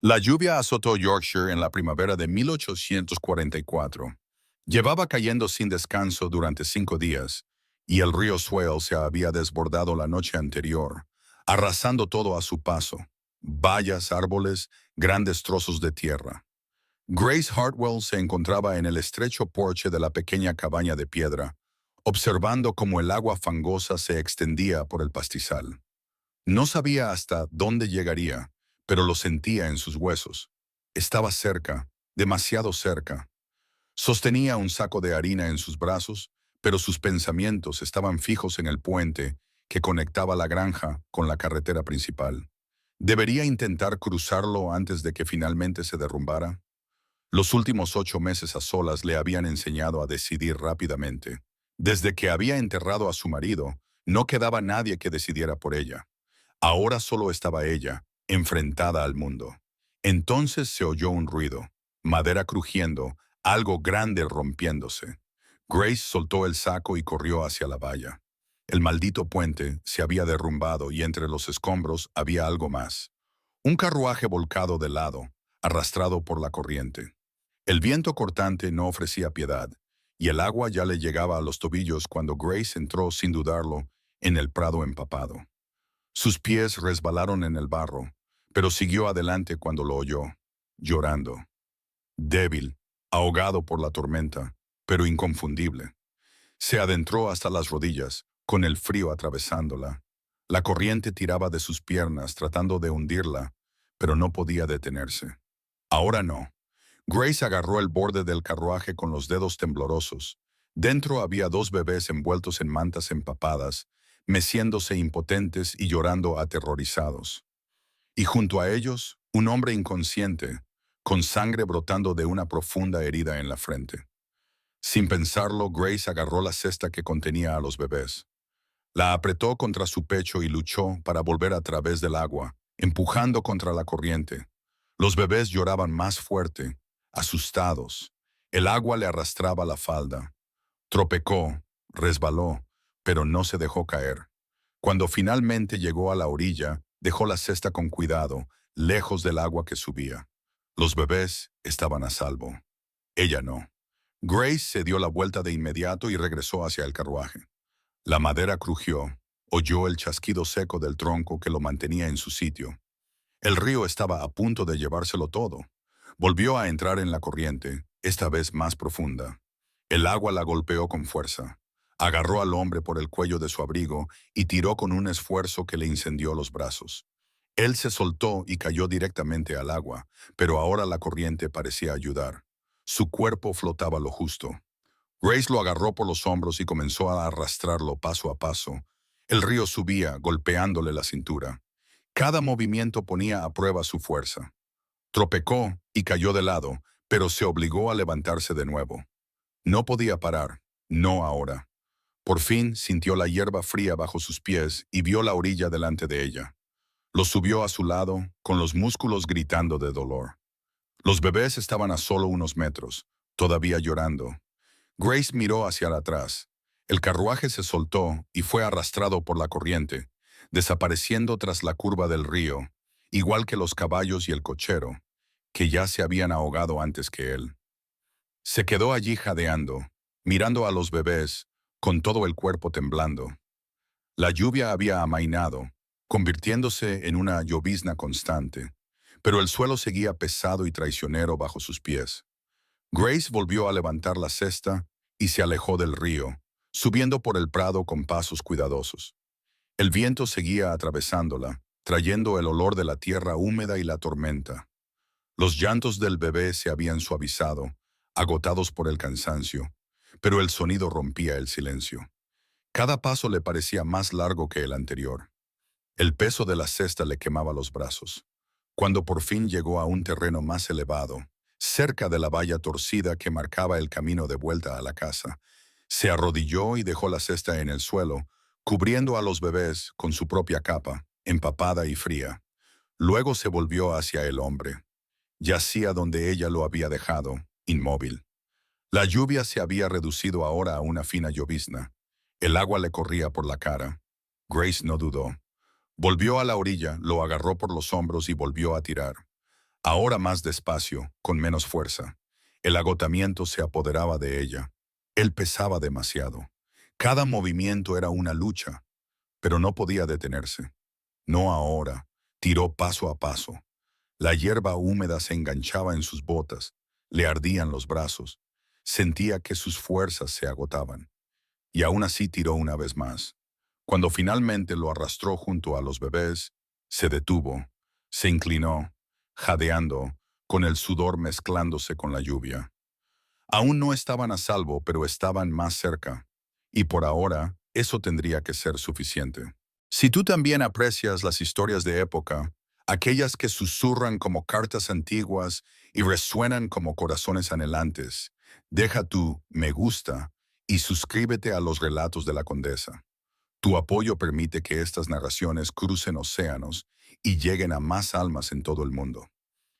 La lluvia azotó Yorkshire en la primavera de 1844. Llevaba cayendo sin descanso durante 5 días, y el río Swale se había desbordado la noche anterior, arrasando todo a su paso: vallas, árboles, grandes trozos de tierra. Grace Hartwell se encontraba en el estrecho porche de la pequeña cabaña de piedra, observando cómo el agua fangosa se extendía por el pastizal. No sabía hasta dónde llegaría, pero lo sentía en sus huesos. Estaba cerca, demasiado cerca. Sostenía un saco de harina en sus brazos, pero sus pensamientos estaban fijos en el puente que conectaba la granja con la carretera principal. ¿Debería intentar cruzarlo antes de que finalmente se derrumbara? Los últimos 8 meses a solas le habían enseñado a decidir rápidamente. Desde que había enterrado a su marido, no quedaba nadie que decidiera por ella. Ahora solo estaba ella, enfrentada al mundo. Entonces se oyó un ruido, madera crujiendo, algo grande rompiéndose. Grace soltó el saco y corrió hacia la valla. El maldito puente se había derrumbado y entre los escombros había algo más. Un carruaje volcado de lado, arrastrado por la corriente. El viento cortante no ofrecía piedad, y el agua ya le llegaba a los tobillos cuando Grace entró sin dudarlo en el prado empapado. Sus pies resbalaron en el barro, pero siguió adelante cuando lo oyó, llorando. Débil, ahogado por la tormenta, pero inconfundible. Se adentró hasta las rodillas, con el frío atravesándola. La corriente tiraba de sus piernas tratando de hundirla, pero no podía detenerse. Ahora no. Grace agarró el borde del carruaje con los dedos temblorosos. Dentro había 2 bebés envueltos en mantas empapadas, meciéndose impotentes y llorando aterrorizados. Y junto a ellos, un hombre inconsciente, con sangre brotando de una profunda herida en la frente. Sin pensarlo, Grace agarró la cesta que contenía a los bebés. La apretó contra su pecho y luchó para volver a través del agua, empujando contra la corriente. Los bebés lloraban más fuerte, asustados. El agua le arrastraba la falda. Tropecó, resbaló, pero no se dejó caer. Cuando finalmente llegó a la orilla, dejó la cesta con cuidado, lejos del agua que subía. Los bebés estaban a salvo. Ella no. Grace se dio la vuelta de inmediato y regresó hacia el carruaje. La madera crujió, oyó el chasquido seco del tronco que lo mantenía en su sitio. El río estaba a punto de llevárselo todo. Volvió a entrar en la corriente, esta vez más profunda. El agua la golpeó con fuerza. Agarró al hombre por el cuello de su abrigo y tiró con un esfuerzo que le incendió los brazos. Él se soltó y cayó directamente al agua, pero ahora la corriente parecía ayudar. Su cuerpo flotaba lo justo. Grace lo agarró por los hombros y comenzó a arrastrarlo paso a paso. El río subía, golpeándole la cintura. Cada movimiento ponía a prueba su fuerza. Tropecó y cayó de lado, pero se obligó a levantarse de nuevo. No podía parar, no ahora. Por fin sintió la hierba fría bajo sus pies y vio la orilla delante de ella. Lo subió a su lado, con los músculos gritando de dolor. Los bebés estaban a solo unos metros, todavía llorando. Grace miró hacia atrás. El carruaje se soltó y fue arrastrado por la corriente, desapareciendo tras la curva del río, igual que los caballos y el cochero, que ya se habían ahogado antes que él. Se quedó allí jadeando, mirando a los bebés, con todo el cuerpo temblando. La lluvia había amainado, convirtiéndose en una llovizna constante, pero el suelo seguía pesado y traicionero bajo sus pies. Grace volvió a levantar la cesta y se alejó del río, subiendo por el prado con pasos cuidadosos. El viento seguía atravesándola, trayendo el olor de la tierra húmeda y la tormenta. Los llantos del bebé se habían suavizado, agotados por el cansancio, pero el sonido rompía el silencio. Cada paso le parecía más largo que el anterior. El peso de la cesta le quemaba los brazos. Cuando por fin llegó a un terreno más elevado, cerca de la valla torcida que marcaba el camino de vuelta a la casa, se arrodilló y dejó la cesta en el suelo, cubriendo a los bebés con su propia capa, empapada y fría. Luego se volvió hacia el hombre. Yacía donde ella lo había dejado, inmóvil. La lluvia se había reducido ahora a una fina llovizna. El agua le corría por la cara. Grace no dudó. Volvió a la orilla, lo agarró por los hombros y volvió a tirar. Ahora más despacio, con menos fuerza. El agotamiento se apoderaba de ella. Él pesaba demasiado. Cada movimiento era una lucha, pero no podía detenerse. No ahora. Tiró paso a paso. La hierba húmeda se enganchaba en sus botas, le ardían los brazos. Sentía que sus fuerzas se agotaban. Y aún así tiró una vez más. Cuando finalmente lo arrastró junto a los bebés, se detuvo, se inclinó, jadeando, con el sudor mezclándose con la lluvia. Aún no estaban a salvo, pero estaban más cerca. Y por ahora, eso tendría que ser suficiente. Si tú también aprecias las historias de época, aquellas que susurran como cartas antiguas y resuenan como corazones anhelantes, deja tu me gusta y suscríbete a los relatos de la Condesa. Tu apoyo permite que estas narraciones crucen océanos y lleguen a más almas en todo el mundo.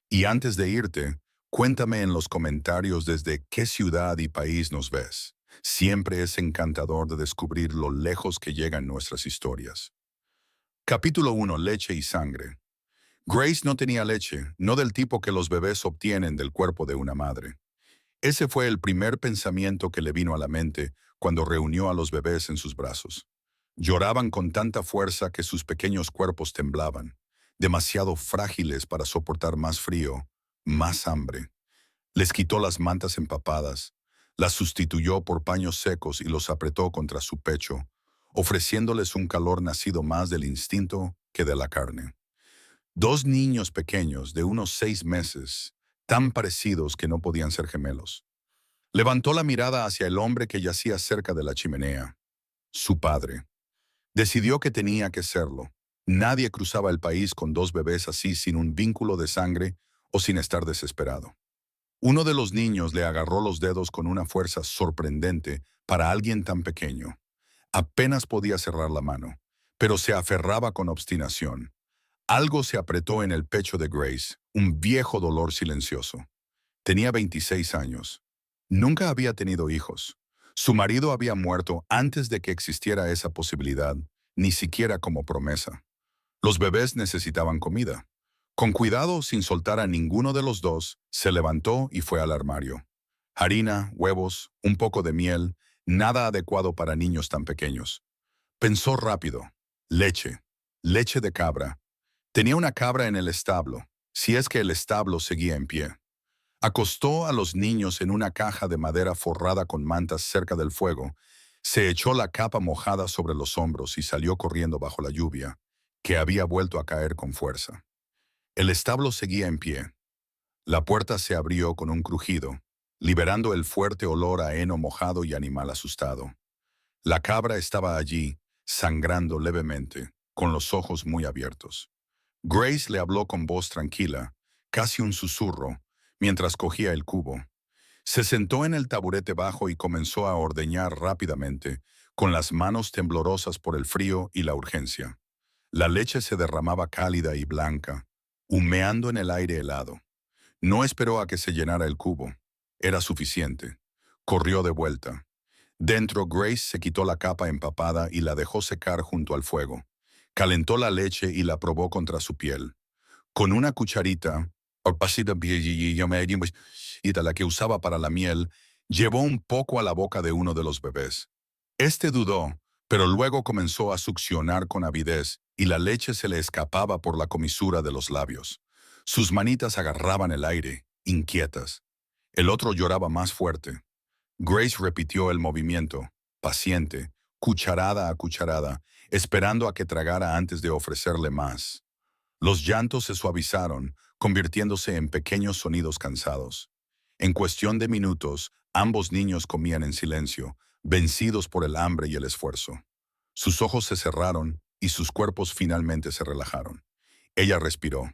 Y antes de irte, cuéntame en los comentarios desde qué ciudad y país nos ves. Siempre es encantador de descubrir lo lejos que llegan nuestras historias. Capítulo 1. Leche y sangre. Grace no tenía leche, no del tipo que los bebés obtienen del cuerpo de una madre. Ese fue el primer pensamiento que le vino a la mente cuando reunió a los bebés en sus brazos. Lloraban con tanta fuerza que sus pequeños cuerpos temblaban, demasiado frágiles para soportar más frío, más hambre. Les quitó las mantas empapadas, las sustituyó por paños secos y los apretó contra su pecho, ofreciéndoles un calor nacido más del instinto que de la carne. Dos niños pequeños de unos 6 meses, tan parecidos que no podían ser gemelos. Levantó la mirada hacia el hombre que yacía cerca de la chimenea, su padre. Decidió que tenía que serlo. Nadie cruzaba el país con dos bebés así sin un vínculo de sangre o sin estar desesperado. Uno de los niños le agarró los dedos con una fuerza sorprendente para alguien tan pequeño. Apenas podía cerrar la mano, pero se aferraba con obstinación. Algo se apretó en el pecho de Grace, un viejo dolor silencioso. Tenía 26 años. Nunca había tenido hijos. Su marido había muerto antes de que existiera esa posibilidad, ni siquiera como promesa. Los bebés necesitaban comida. Con cuidado, sin soltar a ninguno de los dos, se levantó y fue al armario. Harina, huevos, un poco de miel, nada adecuado para niños tan pequeños. Pensó rápido. Leche. Leche de cabra. Tenía una cabra en el establo, si es que el establo seguía en pie. Acostó a los niños en una caja de madera forrada con mantas cerca del fuego, se echó la capa mojada sobre los hombros y salió corriendo bajo la lluvia, que había vuelto a caer con fuerza. El establo seguía en pie. La puerta se abrió con un crujido, liberando el fuerte olor a heno mojado y animal asustado. La cabra estaba allí, sangrando levemente, con los ojos muy abiertos. Grace le habló con voz tranquila, casi un susurro, mientras cogía el cubo. Se sentó en el taburete bajo y comenzó a ordeñar rápidamente, con las manos temblorosas por el frío y la urgencia. La leche se derramaba cálida y blanca, humeando en el aire helado. No esperó a que se llenara el cubo. Era suficiente. Corrió de vuelta. Dentro, Grace se quitó la capa empapada y la dejó secar junto al fuego. Calentó la leche y la probó contra su piel. Con una cucharita, la que usaba para la miel, llevó un poco a la boca de uno de los bebés. Este dudó, pero luego comenzó a succionar con avidez y la leche se le escapaba por la comisura de los labios. Sus manitas agarraban el aire, inquietas. El otro lloraba más fuerte. Grace repitió el movimiento, paciente, cucharada a cucharada, esperando a que tragara antes de ofrecerle más. Los llantos se suavizaron, convirtiéndose en pequeños sonidos cansados. En cuestión de minutos, ambos niños comían en silencio, vencidos por el hambre y el esfuerzo. Sus ojos se cerraron y sus cuerpos finalmente se relajaron. Ella respiró.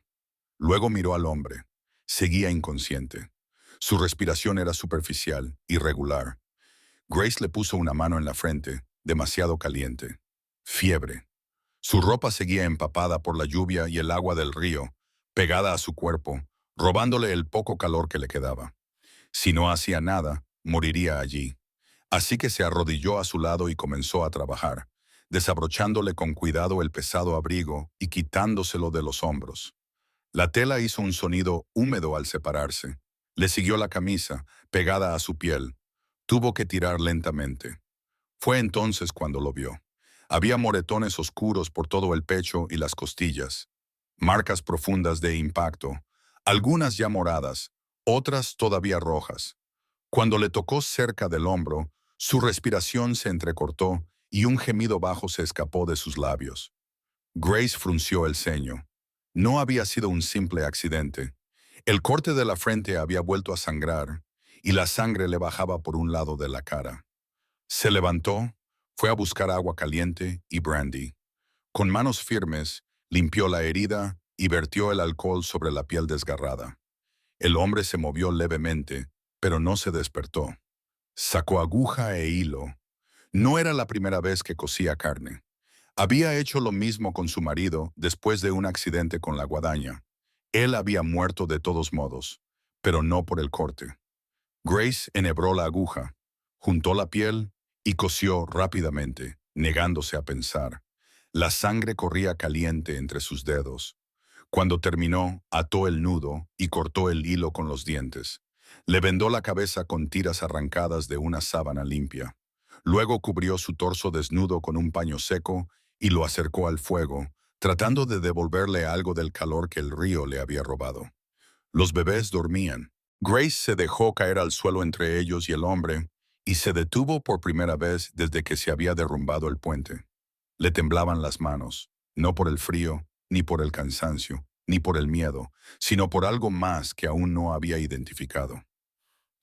Luego miró al hombre. Seguía inconsciente. Su respiración era superficial, irregular. Grace le puso una mano en la frente, demasiado caliente. Fiebre. Su ropa seguía empapada por la lluvia y el agua del río, pegada a su cuerpo, robándole el poco calor que le quedaba. Si no hacía nada, moriría allí. Así que se arrodilló a su lado y comenzó a trabajar, desabrochándole con cuidado el pesado abrigo y quitándoselo de los hombros. La tela hizo un sonido húmedo al separarse. Le siguió la camisa, pegada a su piel. Tuvo que tirar lentamente. Fue entonces cuando lo vio. Había moretones oscuros por todo el pecho y las costillas. Marcas profundas de impacto, algunas ya moradas, otras todavía rojas. Cuando le tocó cerca del hombro, su respiración se entrecortó y un gemido bajo se escapó de sus labios. Grace frunció el ceño. No había sido un simple accidente. El corte de la frente había vuelto a sangrar y la sangre le bajaba por un lado de la cara. Se levantó, fue a buscar agua caliente y brandy. Con manos firmes, limpió la herida y vertió el alcohol sobre la piel desgarrada. El hombre se movió levemente, pero no se despertó. Sacó aguja e hilo. No era la primera vez que cosía carne. Había hecho lo mismo con su marido después de un accidente con la guadaña. Él había muerto de todos modos, pero no por el corte. Grace enhebró la aguja, juntó la piel y cosió rápidamente, negándose a pensar. La sangre corría caliente entre sus dedos. Cuando terminó, ató el nudo y cortó el hilo con los dientes. Le vendó la cabeza con tiras arrancadas de una sábana limpia. Luego cubrió su torso desnudo con un paño seco y lo acercó al fuego, tratando de devolverle algo del calor que el río le había robado. Los bebés dormían. Grace se dejó caer al suelo entre ellos y el hombre, y se detuvo por primera vez desde que se había derrumbado el puente. Le temblaban las manos, no por el frío, ni por el cansancio, ni por el miedo, sino por algo más que aún no había identificado.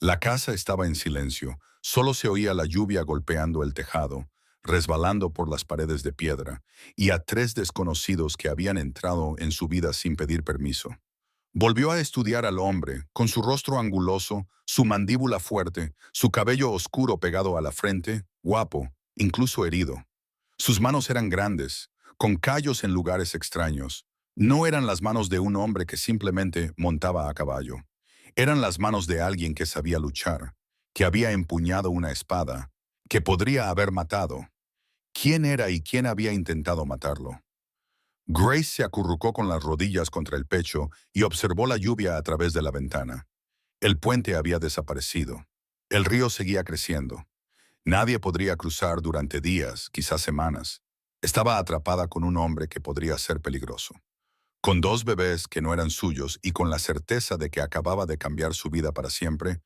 La casa estaba en silencio, solo se oía la lluvia golpeando el tejado, resbalando por las paredes de piedra, y a tres desconocidos que habían entrado en su vida sin pedir permiso. Volvió a estudiar al hombre, con su rostro anguloso, su mandíbula fuerte, su cabello oscuro pegado a la frente, guapo, incluso herido. Sus manos eran grandes, con callos en lugares extraños. No eran las manos de un hombre que simplemente montaba a caballo. Eran las manos de alguien que sabía luchar, que había empuñado una espada, que podría haber matado. ¿Quién era y quién había intentado matarlo? Grace se acurrucó con las rodillas contra el pecho y observó la lluvia a través de la ventana. El puente había desaparecido. El río seguía creciendo. Nadie podría cruzar durante días, quizás semanas. Estaba atrapada con un hombre que podría ser peligroso. Con dos bebés que no eran suyos y con la certeza de que acababa de cambiar su vida para siempre,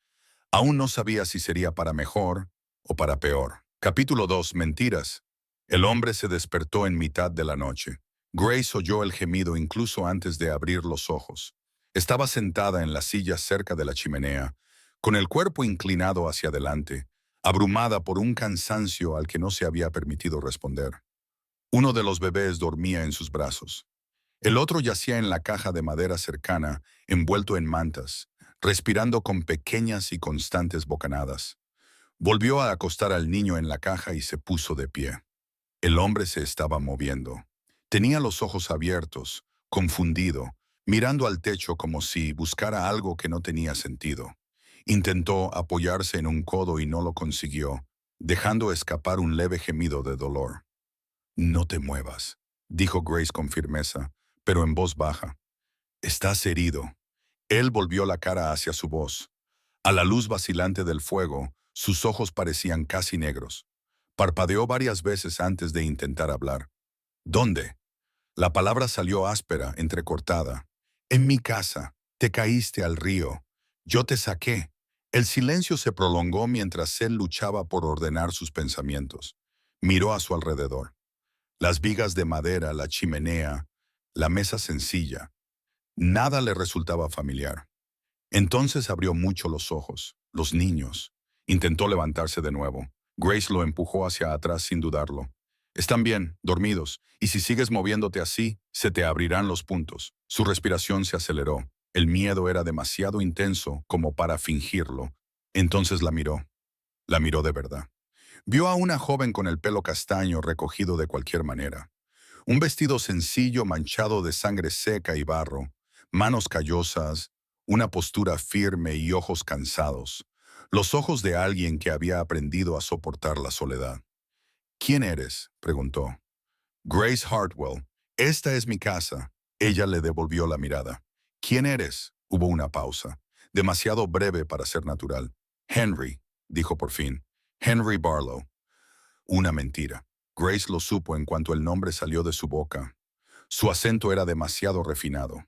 aún no sabía si sería para mejor o para peor. Capítulo 2. Mentiras. El hombre se despertó en mitad de la noche. Grace oyó el gemido incluso antes de abrir los ojos. Estaba sentada en la silla cerca de la chimenea, con el cuerpo inclinado hacia adelante, abrumada por un cansancio al que no se había permitido responder. Uno de los bebés dormía en sus brazos. El otro yacía en la caja de madera cercana, envuelto en mantas, respirando con pequeñas y constantes bocanadas. Volvió a acostar al niño en la caja y se puso de pie. El hombre se estaba moviendo. Tenía los ojos abiertos, confundido, mirando al techo como si buscara algo que no tenía sentido. Intentó apoyarse en un codo y no lo consiguió, dejando escapar un leve gemido de dolor. «No te muevas», dijo Grace con firmeza, pero en voz baja. «Estás herido». Él volvió la cara hacia su voz. A la luz vacilante del fuego, sus ojos parecían casi negros. Parpadeó varias veces antes de intentar hablar. «¿Dónde?» La palabra salió áspera, entrecortada. «En mi casa. Te caíste al río. Yo te saqué». El silencio se prolongó mientras él luchaba por ordenar sus pensamientos. Miró a su alrededor. Las vigas de madera, la chimenea, la mesa sencilla. Nada le resultaba familiar. Entonces abrió mucho los ojos. Los niños. Intentó levantarse de nuevo. Grace lo empujó hacia atrás sin dudarlo. «Están bien, dormidos, y si sigues moviéndote así, se te abrirán los puntos». Su respiración se aceleró. El miedo era demasiado intenso como para fingirlo. Entonces la miró. La miró de verdad. Vio a una joven con el pelo castaño recogido de cualquier manera. Un vestido sencillo manchado de sangre seca y barro, manos callosas, una postura firme y ojos cansados. Los ojos de alguien que había aprendido a soportar la soledad. «¿Quién eres?», preguntó. «Grace Hartwell. Esta es mi casa». Ella le devolvió la mirada. ¿Quién eres? Hubo una pausa, demasiado breve para ser natural. Henry, dijo por fin. Henry Barlow. Una mentira. Grace lo supo en cuanto el nombre salió de su boca. Su acento era demasiado refinado.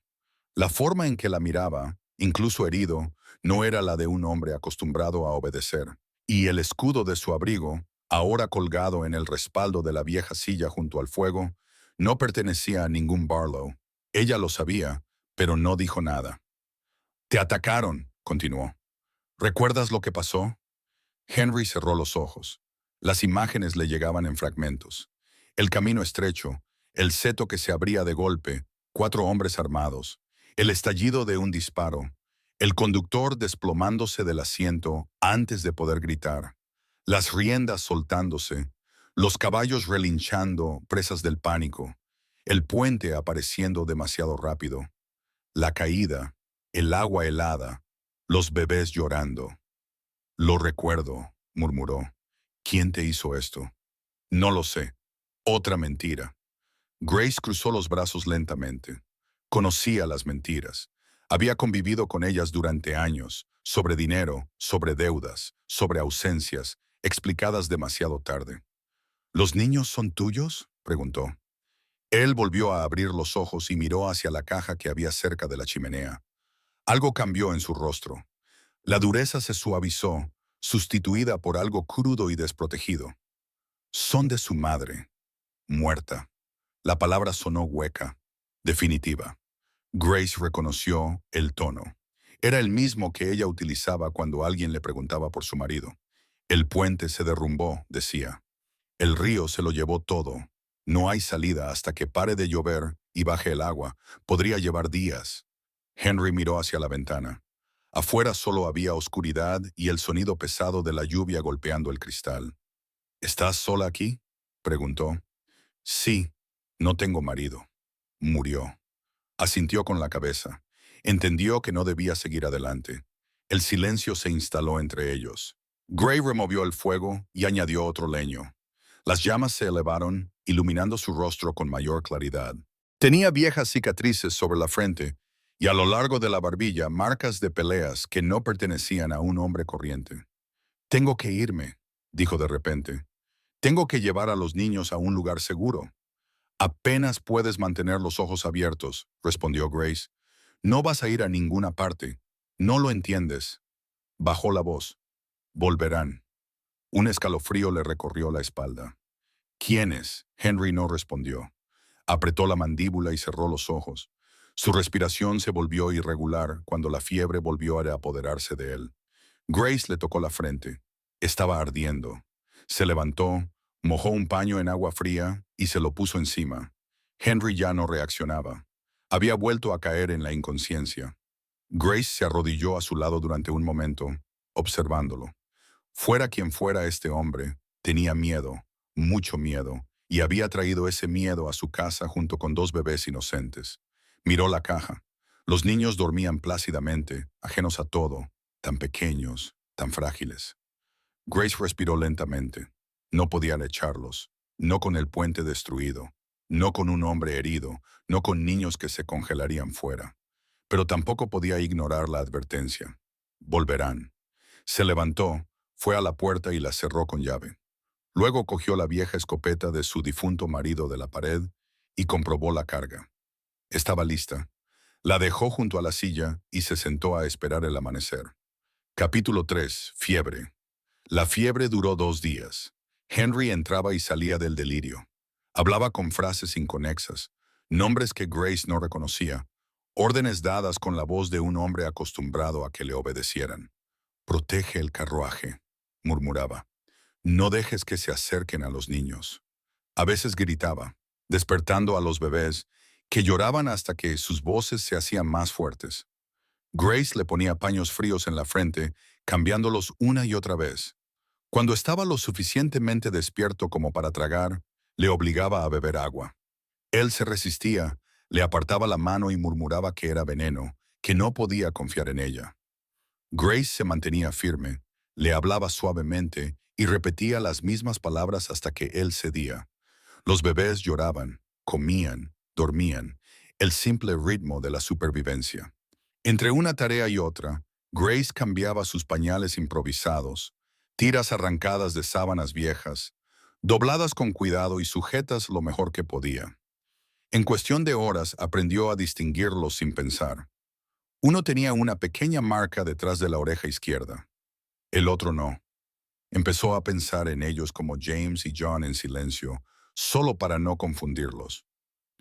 La forma en que la miraba, incluso herido, no era la de un hombre acostumbrado a obedecer. Y el escudo de su abrigo, ahora colgado en el respaldo de la vieja silla junto al fuego, no pertenecía a ningún Barlow. Ella lo sabía, pero no dijo nada. «Te atacaron», continuó. «¿Recuerdas lo que pasó?» Henry cerró los ojos. Las imágenes le llegaban en fragmentos. El camino estrecho, el seto que se abría de golpe, 4 hombres armados, el estallido de un disparo, el conductor desplomándose del asiento antes de poder gritar, las riendas soltándose, los caballos relinchando, presas del pánico, el puente apareciendo demasiado rápido, la caída, el agua helada, los bebés llorando. «Lo recuerdo», murmuró. «¿Quién te hizo esto?» «No lo sé». Otra mentira. Grace cruzó los brazos lentamente. Conocía las mentiras. Había convivido con ellas durante años, sobre dinero, sobre deudas, sobre ausencias, explicadas demasiado tarde. «¿Los niños son tuyos?», preguntó. Él volvió a abrir los ojos y miró hacia la caja que había cerca de la chimenea. Algo cambió en su rostro. La dureza se suavizó, sustituida por algo crudo y desprotegido. «Son de su madre, muerta». La palabra sonó hueca, definitiva. Grace reconoció el tono. Era el mismo que ella utilizaba cuando alguien le preguntaba por su marido. «El puente se derrumbó», decía. «El río se lo llevó todo. No hay salida hasta que pare de llover y baje el agua. Podría llevar días». Henry miró hacia la ventana. Afuera solo había oscuridad y el sonido pesado de la lluvia golpeando el cristal. «¿Estás sola aquí?», preguntó. «Sí, no tengo marido». Murió. Asintió con la cabeza. Entendió que no debía seguir adelante. El silencio se instaló entre ellos. Gray removió el fuego y añadió otro leño. Las llamas se elevaron, iluminando su rostro con mayor claridad. Tenía viejas cicatrices sobre la frente y a lo largo de la barbilla marcas de peleas que no pertenecían a un hombre corriente. «Tengo que irme», dijo de repente. «Tengo que llevar a los niños a un lugar seguro». «Apenas puedes mantener los ojos abiertos», respondió Grace. «No vas a ir a ninguna parte. No lo entiendes». Bajó la voz. «Volverán». Un escalofrío le recorrió la espalda. «¿Quiénes?». Henry no respondió. Apretó la mandíbula y cerró los ojos. Su respiración se volvió irregular cuando la fiebre volvió a apoderarse de él. Grace le tocó la frente. Estaba ardiendo. Se levantó, mojó un paño en agua fría y se lo puso encima. Henry ya no reaccionaba. Había vuelto a caer en la inconsciencia. Grace se arrodilló a su lado durante un momento, observándolo. Fuera quien fuera este hombre, tenía miedo, mucho miedo, y había traído ese miedo a su casa junto con 2 bebés inocentes. Miró la caja. Los niños dormían plácidamente, ajenos a todo, tan pequeños, tan frágiles. Grace respiró lentamente. No podían echarlos, no con el puente destruido, no con un hombre herido, no con niños que se congelarían fuera. Pero tampoco podía ignorar la advertencia. Volverán. Se levantó, fue a la puerta y la cerró con llave. Luego cogió la vieja escopeta de su difunto marido de la pared y comprobó la carga. Estaba lista. La dejó junto a la silla y se sentó a esperar el amanecer. Capítulo 3. Fiebre. La fiebre duró 2 días. Henry entraba y salía del delirio. Hablaba con frases inconexas, nombres que Grace no reconocía, órdenes dadas con la voz de un hombre acostumbrado a que le obedecieran. «Protege el carruaje», murmuraba. «No dejes que se acerquen a los niños». A veces gritaba, despertando a los bebés, que lloraban hasta que sus voces se hacían más fuertes. Grace le ponía paños fríos en la frente, cambiándolos una y otra vez. Cuando estaba lo suficientemente despierto como para tragar, le obligaba a beber agua. Él se resistía, le apartaba la mano y murmuraba que era veneno, que no podía confiar en ella. Grace se mantenía firme, le hablaba suavemente y repetía las mismas palabras hasta que él cedía. Los bebés lloraban, comían, dormían, el simple ritmo de la supervivencia. Entre una tarea y otra, Grace cambiaba sus pañales improvisados, tiras arrancadas de sábanas viejas, dobladas con cuidado y sujetas lo mejor que podía. En cuestión de horas aprendió a distinguirlos sin pensar. Uno tenía una pequeña marca detrás de la oreja izquierda, el otro no. Empezó a pensar en ellos como James y John en silencio, solo para no confundirlos.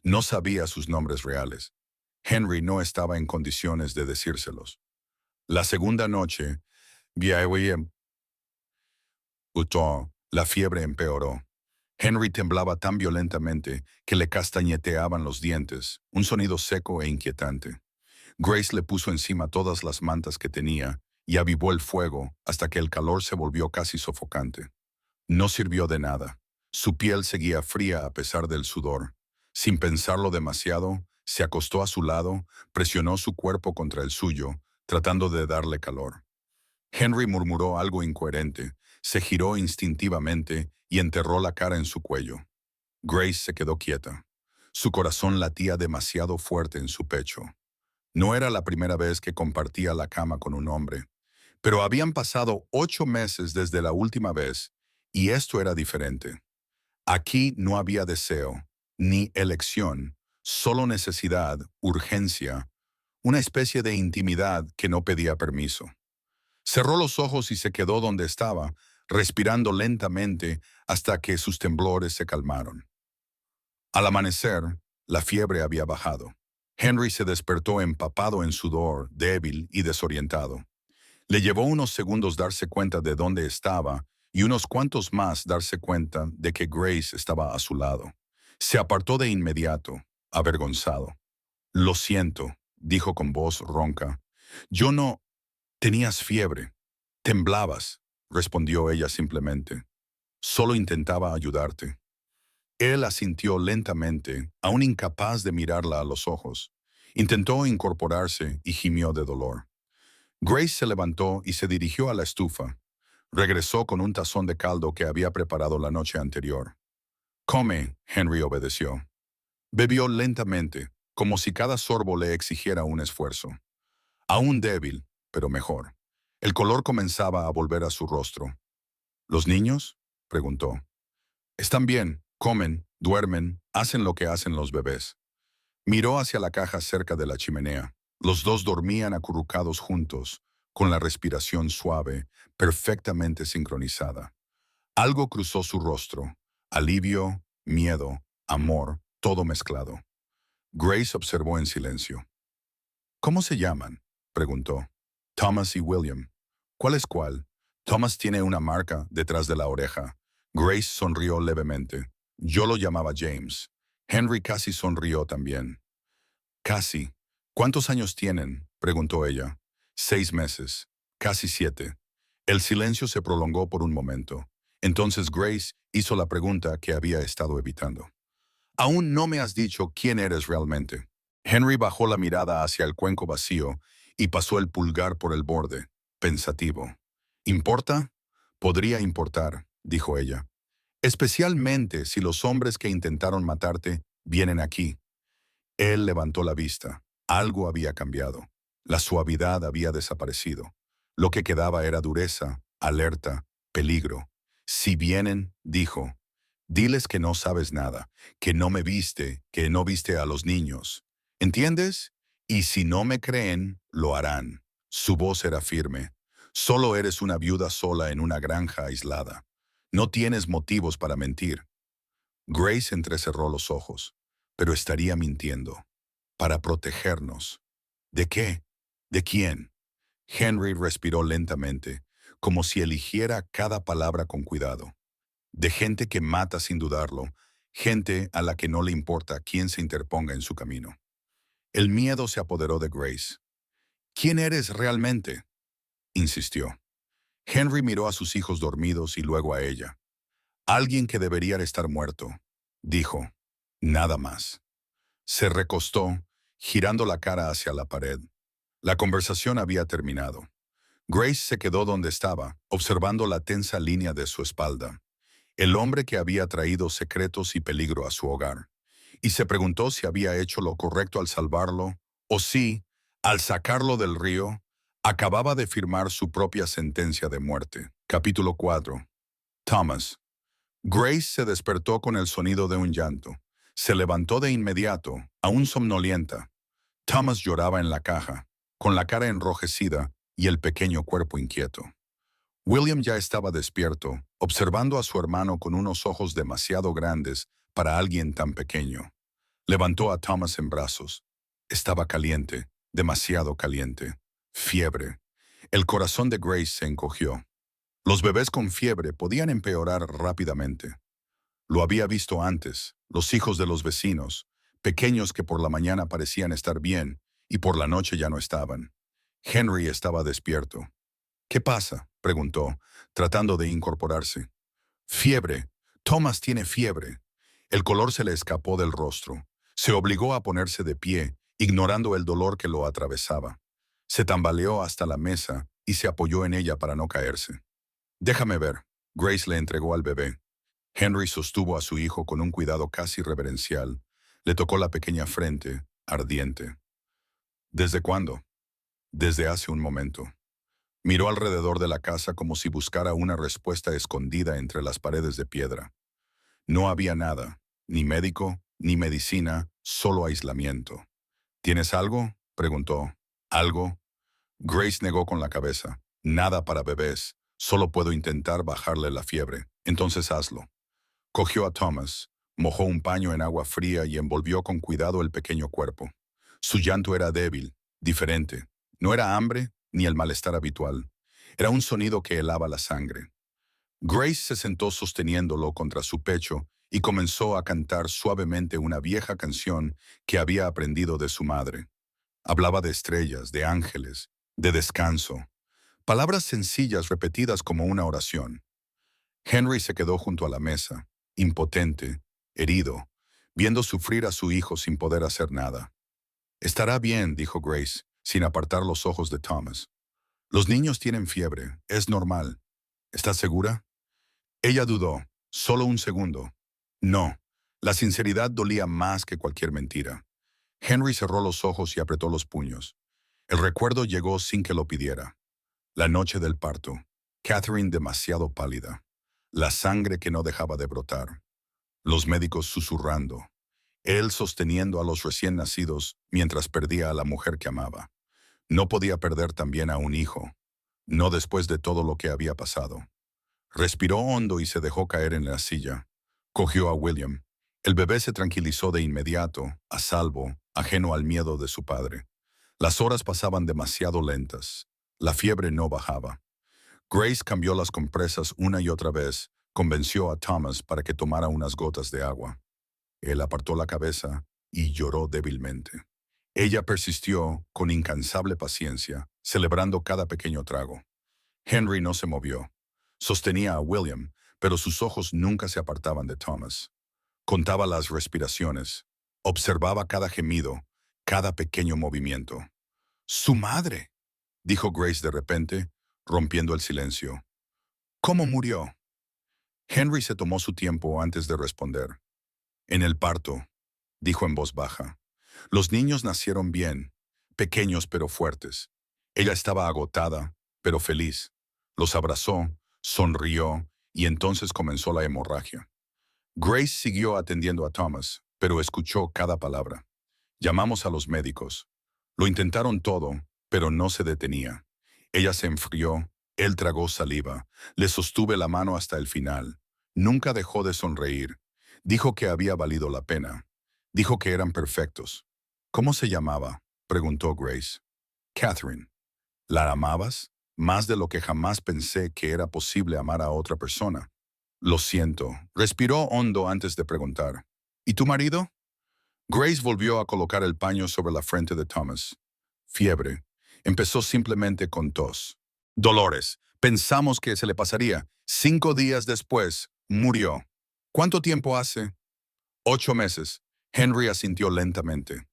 No sabía sus nombres reales. Henry no estaba en condiciones de decírselos. La segunda noche, la fiebre empeoró. Henry temblaba tan violentamente que le castañeteaban los dientes, un sonido seco e inquietante. Grace le puso encima todas las mantas que tenía y avivó el fuego hasta que el calor se volvió casi sofocante. No sirvió de nada. Su piel seguía fría a pesar del sudor. Sin pensarlo demasiado, se acostó a su lado, presionó su cuerpo contra el suyo, tratando de darle calor. Henry murmuró algo incoherente, se giró instintivamente y enterró la cara en su cuello. Grace se quedó quieta. Su corazón latía demasiado fuerte en su pecho. No era la primera vez que compartía la cama con un hombre, pero habían pasado 8 meses desde la última vez, y esto era diferente. Aquí no había deseo, ni elección, solo necesidad, urgencia, una especie de intimidad que no pedía permiso. Cerró los ojos y se quedó donde estaba, respirando lentamente hasta que sus temblores se calmaron. Al amanecer, la fiebre había bajado. Henry se despertó empapado en sudor, débil y desorientado. Le llevó unos segundos darse cuenta de dónde estaba y unos cuantos más darse cuenta de que Grace estaba a su lado. Se apartó de inmediato, avergonzado. «Lo siento», dijo con voz ronca. «Yo no... Tenías fiebre. Temblabas», respondió ella simplemente. «Solo intentaba ayudarte». Él asintió lentamente, aún incapaz de mirarla a los ojos. Intentó incorporarse y gimió de dolor. Grace se levantó y se dirigió a la estufa. Regresó con un tazón de caldo que había preparado la noche anterior. «Come», Henry obedeció. Bebió lentamente, como si cada sorbo le exigiera un esfuerzo. Aún débil, pero mejor. El color comenzaba a volver a su rostro. «¿Los niños?», preguntó. «Están bien, comen, duermen, hacen lo que hacen los bebés». Miró hacia la caja cerca de la chimenea. Los dos dormían acurrucados juntos, con la respiración suave, perfectamente sincronizada. Algo cruzó su rostro. Alivio, miedo, amor, todo mezclado. Grace observó en silencio. «¿Cómo se llaman?», preguntó. «Thomas y William». «¿Cuál es cuál?». «Thomas tiene una marca detrás de la oreja». Grace sonrió levemente. «Yo lo llamaba James». Henry casi sonrió también. «Casi. ¿Cuántos años tienen?», preguntó ella. «6 meses. Casi 7». El silencio se prolongó por un momento. Entonces Grace hizo la pregunta que había estado evitando. «Aún no me has dicho quién eres realmente». Henry bajó la mirada hacia el cuenco vacío y pasó el pulgar por el borde, pensativo. «¿Importa?». «Podría importar», dijo ella. «Especialmente si los hombres que intentaron matarte vienen aquí». Él levantó la vista. Algo había cambiado. La suavidad había desaparecido. Lo que quedaba era dureza, alerta, peligro. «Si vienen», dijo, «diles que no sabes nada, que no me viste, que no viste a los niños. ¿Entiendes? Y si no me creen, lo harán». Su voz era firme. «Solo eres una viuda sola en una granja aislada. No tienes motivos para mentir». Grace entrecerró los ojos. Pero estaría mintiendo. «Para protegernos». «¿De qué? ¿De quién?». Henry respiró lentamente, como si eligiera cada palabra con cuidado. «De gente que mata sin dudarlo, gente a la que no le importa quién se interponga en su camino». El miedo se apoderó de Grace. «¿Quién eres realmente?», insistió. Henry miró a sus hijos dormidos y luego a ella. «Alguien que debería estar muerto», dijo. Nada más. Se recostó, girando la cara hacia la pared. La conversación había terminado. Grace se quedó donde estaba, observando la tensa línea de su espalda. El hombre que había traído secretos y peligro a su hogar. Y se preguntó si había hecho lo correcto al salvarlo, o si, Al sacarlo del río, acababa de firmar su propia sentencia de muerte. Capítulo 4. Thomas. Grace se despertó con el sonido de un llanto. Se levantó de inmediato, aún somnolienta. Thomas lloraba en la caja, con la cara enrojecida y el pequeño cuerpo inquieto. William ya estaba despierto, observando a su hermano con unos ojos demasiado grandes para alguien tan pequeño. Levantó a Thomas en brazos. Estaba caliente, demasiado caliente. Fiebre. El corazón de Grace se encogió. Los bebés con fiebre podían empeorar rápidamente. Lo había visto antes, los hijos de los vecinos, pequeños que por la mañana parecían estar bien y por la noche ya no estaban. Henry estaba despierto. ¿Qué pasa?, preguntó, tratando de incorporarse. Fiebre. Thomas tiene fiebre. El color se le escapó del rostro. Se obligó a ponerse de pie, ignorando el dolor que lo atravesaba. Se tambaleó hasta la mesa y se apoyó en ella para no caerse. Déjame ver. Grace le entregó al bebé. Henry sostuvo a su hijo con un cuidado casi reverencial. Le tocó la pequeña frente, ardiente. ¿Desde cuándo? Desde hace un momento. Miró alrededor de la casa como si buscara una respuesta escondida entre las paredes de piedra. No había nada, ni médico, ni medicina, solo aislamiento. ¿Tienes algo?, preguntó. ¿Algo? Grace negó con la cabeza. Nada para bebés. Solo puedo intentar bajarle la fiebre. Entonces hazlo. Cogió a Thomas, mojó un paño en agua fría y envolvió con cuidado el pequeño cuerpo. Su llanto era débil, diferente. No era hambre ni el malestar habitual. Era un sonido que helaba la sangre. Grace se sentó sosteniéndolo contra su pecho y comenzó a cantar suavemente una vieja canción que había aprendido de su madre. Hablaba de estrellas, de ángeles, de descanso. Palabras sencillas repetidas como una oración. Henry se quedó junto a la mesa, impotente, herido, viendo sufrir a su hijo sin poder hacer nada. Estará bien, dijo Grace, sin apartar los ojos de Thomas. Los niños tienen fiebre, es normal. ¿Estás segura? Ella dudó, solo un segundo. No, la sinceridad dolía más que cualquier mentira. Henry cerró los ojos y apretó los puños. El recuerdo llegó sin que lo pidiera. La noche del parto. Catherine demasiado pálida. La sangre que no dejaba de brotar. Los médicos susurrando. Él sosteniendo a los recién nacidos mientras perdía a la mujer que amaba. No podía perder también a un hijo. No después de todo lo que había pasado. Respiró hondo y se dejó caer en la silla. Cogió a William. El bebé se tranquilizó de inmediato, a salvo, ajeno al miedo de su padre. Las horas pasaban demasiado lentas. La fiebre no bajaba. Grace cambió las compresas una y otra vez, convenció a Thomas para que tomara unas gotas de agua. Él apartó la cabeza y lloró débilmente. Ella persistió con incansable paciencia, celebrando cada pequeño trago. Henry no se movió. Sostenía a William, pero sus ojos nunca se apartaban de Thomas. Contaba las respiraciones, observaba cada gemido, cada pequeño movimiento. ¡Su madre!, dijo Grace de repente, rompiendo el silencio. ¿Cómo murió? Henry se tomó su tiempo antes de responder. En el parto, dijo en voz baja. Los niños nacieron bien, pequeños pero fuertes. Ella estaba agotada, pero feliz. Los abrazó, sonrió y entonces comenzó la hemorragia. Grace siguió atendiendo a Thomas, pero escuchó cada palabra. Llamamos a los médicos. Lo intentaron todo, pero no se detenía. Ella se enfrió, él tragó saliva, le sostuve la mano hasta el final. Nunca dejó de sonreír. Dijo que había valido la pena. Dijo que eran perfectos. ¿Cómo se llamaba?, preguntó Grace. Catherine. ¿La amabas? Más de lo que jamás pensé que era posible amar a otra persona. Lo siento. Respiró hondo antes de preguntar. ¿Y tu marido? Grace volvió a colocar el paño sobre la frente de Thomas. Fiebre. Empezó simplemente con tos. Dolores. Pensamos que se le pasaría. 5 días después, murió. ¿Cuánto tiempo hace? 8 meses. Henry asintió lentamente.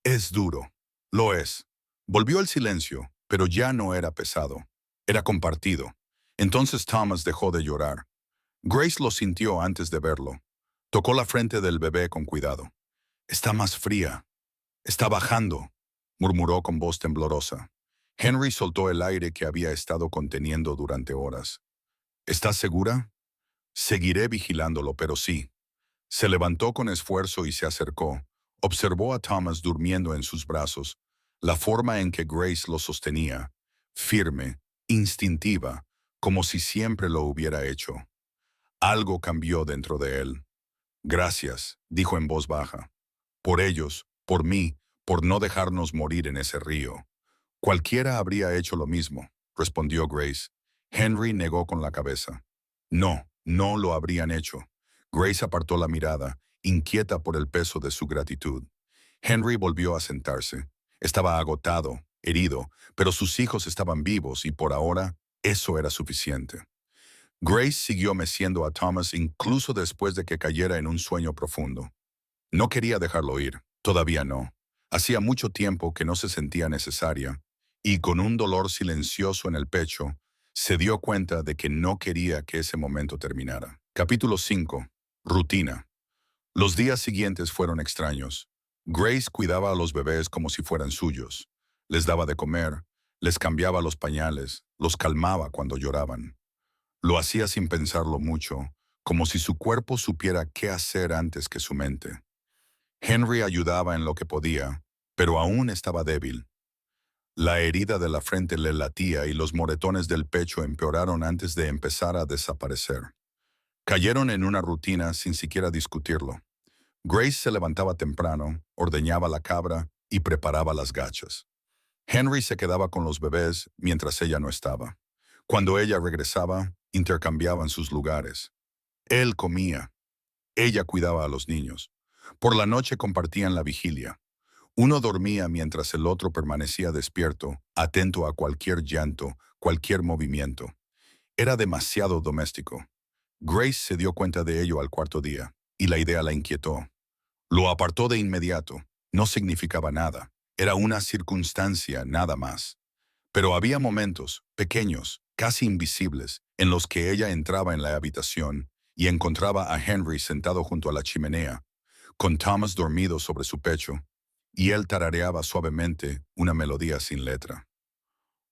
Es duro. Lo es. Volvió el silencio, pero ya no era pesado. Era compartido. Entonces Thomas dejó de llorar. Grace lo sintió antes de verlo. Tocó la frente del bebé con cuidado. Está más fría. Está bajando. murmuró con voz temblorosa. Henry soltó el aire que había estado conteniendo durante horas. ¿Estás segura? Seguiré vigilándolo, pero sí. Se levantó con esfuerzo y se acercó. Observó a Thomas durmiendo en sus brazos, la forma en que Grace lo sostenía, firme, instintiva, como si siempre lo hubiera hecho. Algo cambió dentro de él. Gracias, dijo en voz baja. Por ellos, por mí, por no dejarnos morir en ese río. Cualquiera habría hecho lo mismo, respondió Grace. Henry negó con la cabeza. No, no lo habrían hecho. Grace apartó la mirada, inquieta por el peso de su gratitud. Henry volvió a sentarse. Estaba agotado, herido, pero sus hijos estaban vivos y por ahora eso era suficiente. Grace siguió meciendo a Thomas incluso después de que cayera en un sueño profundo. No quería dejarlo ir, todavía no. Hacía mucho tiempo que no se sentía necesaria, y con un dolor silencioso en el pecho, se dio cuenta de que no quería que ese momento terminara. Capítulo 5. Rutina. Los días siguientes fueron extraños. Grace cuidaba a los bebés como si fueran suyos. Les daba de comer, les cambiaba los pañales, los calmaba cuando lloraban. Lo hacía sin pensarlo mucho, como si su cuerpo supiera qué hacer antes que su mente. Henry ayudaba en lo que podía, pero aún estaba débil. La herida de la frente le latía y los moretones del pecho empeoraron antes de empezar a desaparecer. Cayeron en una rutina sin siquiera discutirlo. Grace se levantaba temprano, ordeñaba la cabra y preparaba las gachas. Henry se quedaba con los bebés mientras ella no estaba. Cuando ella regresaba, intercambiaban sus lugares. Él comía. Ella cuidaba a los niños. Por la noche compartían la vigilia. Uno dormía mientras el otro permanecía despierto, atento a cualquier llanto, cualquier movimiento. Era demasiado doméstico. Grace se dio cuenta de ello al cuarto día, y la idea la inquietó. Lo apartó de inmediato. No significaba nada. Era una circunstancia, nada más. Pero había momentos, pequeños, casi invisibles, en los que ella entraba en la habitación y encontraba a Henry sentado junto a la chimenea, con Thomas dormido sobre su pecho, y él tarareaba suavemente una melodía sin letra.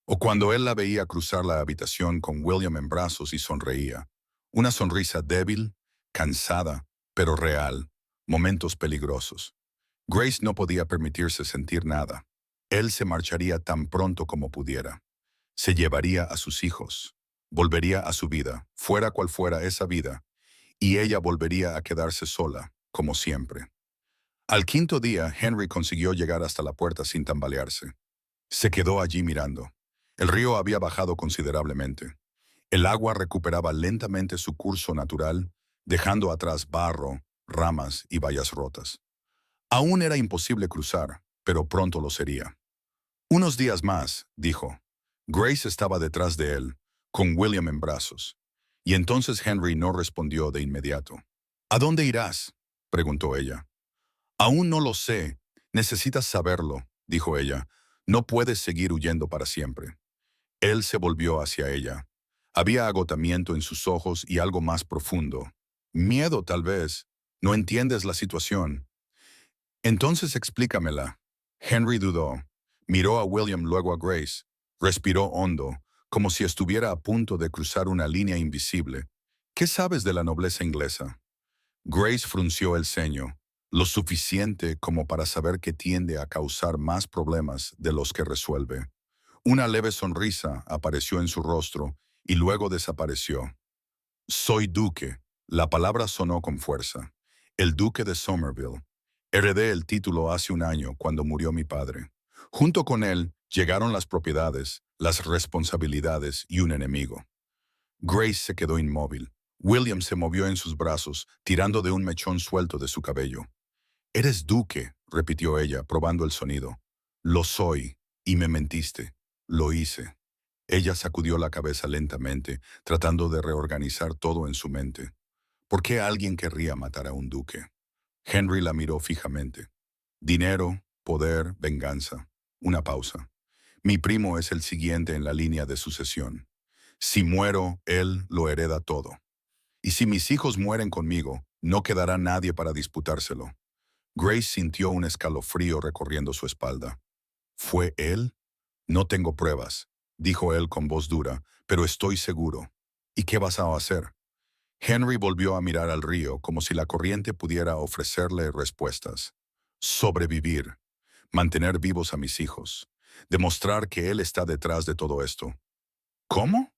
O cuando él la veía cruzar la habitación con William en brazos y sonreía. Una sonrisa débil, cansada, pero real, momentos peligrosos. Grace no podía permitirse sentir nada. Él se marcharía tan pronto como pudiera. Se llevaría a sus hijos. Volvería a su vida, fuera cual fuera esa vida, y ella volvería a quedarse sola, como siempre. Al quinto día, Henry consiguió llegar hasta la puerta sin tambalearse. Se quedó allí mirando. El río había bajado considerablemente. El agua recuperaba lentamente su curso natural, dejando atrás barro, ramas y vallas rotas. Aún era imposible cruzar, pero pronto lo sería. Unos días más, dijo. Grace estaba detrás de él, con William en brazos. Y entonces Henry no respondió de inmediato. ¿A dónde irás?, preguntó ella. Aún no lo sé. Necesitas saberlo, dijo ella. No puedes seguir huyendo para siempre. Él se volvió hacia ella. Había agotamiento en sus ojos y algo más profundo. Miedo, tal vez. No entiendes la situación. Entonces explícamela. Henry dudó. Miró a William, luego a Grace. Respiró hondo, como si estuviera a punto de cruzar una línea invisible. ¿Qué sabes de la nobleza inglesa? Grace frunció el ceño, lo suficiente como para saber que tiende a causar más problemas de los que resuelve. Una leve sonrisa apareció en su rostro y luego desapareció. Soy duque. La palabra sonó con fuerza. El duque de Somerville. Heredé el título hace un año cuando murió mi padre. Junto con él llegaron las propiedades, las responsabilidades y un enemigo. Grace se quedó inmóvil. William se movió en sus brazos, tirando de un mechón suelto de su cabello. «Eres duque», repitió ella, probando el sonido. «Lo soy, y me mentiste. Lo hice». Ella sacudió la cabeza lentamente, tratando de reorganizar todo en su mente. ¿Por qué alguien querría matar a un duque? Henry la miró fijamente. Dinero, poder, venganza. Una pausa. Mi primo es el siguiente en la línea de sucesión. Si muero, él lo hereda todo. Y si mis hijos mueren conmigo, no quedará nadie para disputárselo. Grace sintió un escalofrío recorriendo su espalda. ¿Fue él? No tengo pruebas, dijo él con voz dura, pero estoy seguro. ¿Y qué vas a hacer? Henry volvió a mirar al río como si la corriente pudiera ofrecerle respuestas. Sobrevivir, mantener vivos a mis hijos, demostrar que él está detrás de todo esto. ¿Cómo?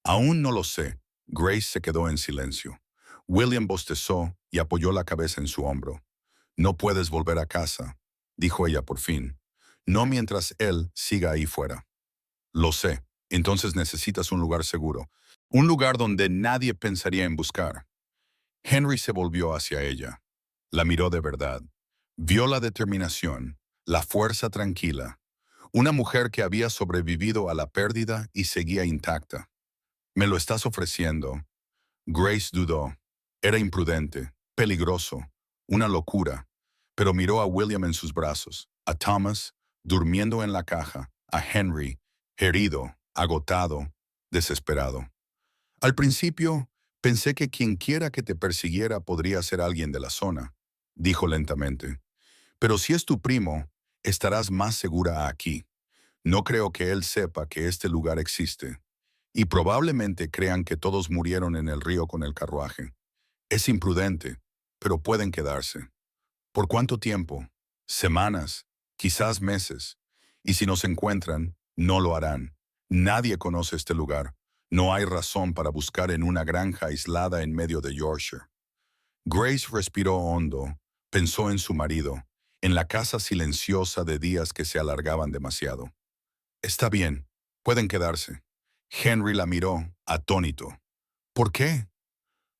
Aún no lo sé. Grace se quedó en silencio. William bostezó y apoyó la cabeza en su hombro. No puedes volver a casa, dijo ella por fin. No mientras él siga ahí fuera. Lo sé. Entonces necesitas un lugar seguro. Un lugar donde nadie pensaría en buscar. Henry se volvió hacia ella. La miró de verdad. Vio la determinación, la fuerza tranquila. Una mujer que había sobrevivido a la pérdida y seguía intacta. ¿Me lo estás ofreciendo? Grace dudó. Era imprudente, peligroso, una locura. Pero miró a William en sus brazos, a Thomas, durmiendo en la caja, a Henry, herido, agotado, desesperado. Al principio, pensé que quien quiera que te persiguiera podría ser alguien de la zona, dijo lentamente. Pero si es tu primo, estarás más segura aquí. No creo que él sepa que este lugar existe. Y probablemente crean que todos murieron en el río con el carruaje. Es imprudente, pero pueden quedarse. ¿Por cuánto tiempo? Semanas, quizás meses. Y si nos encuentran, no lo harán. Nadie conoce este lugar. No hay razón para buscar en una granja aislada en medio de Yorkshire. Grace respiró hondo, pensó en su marido, en la casa silenciosa de días que se alargaban demasiado. Está bien, pueden quedarse. Henry la miró, atónito. ¿Por qué?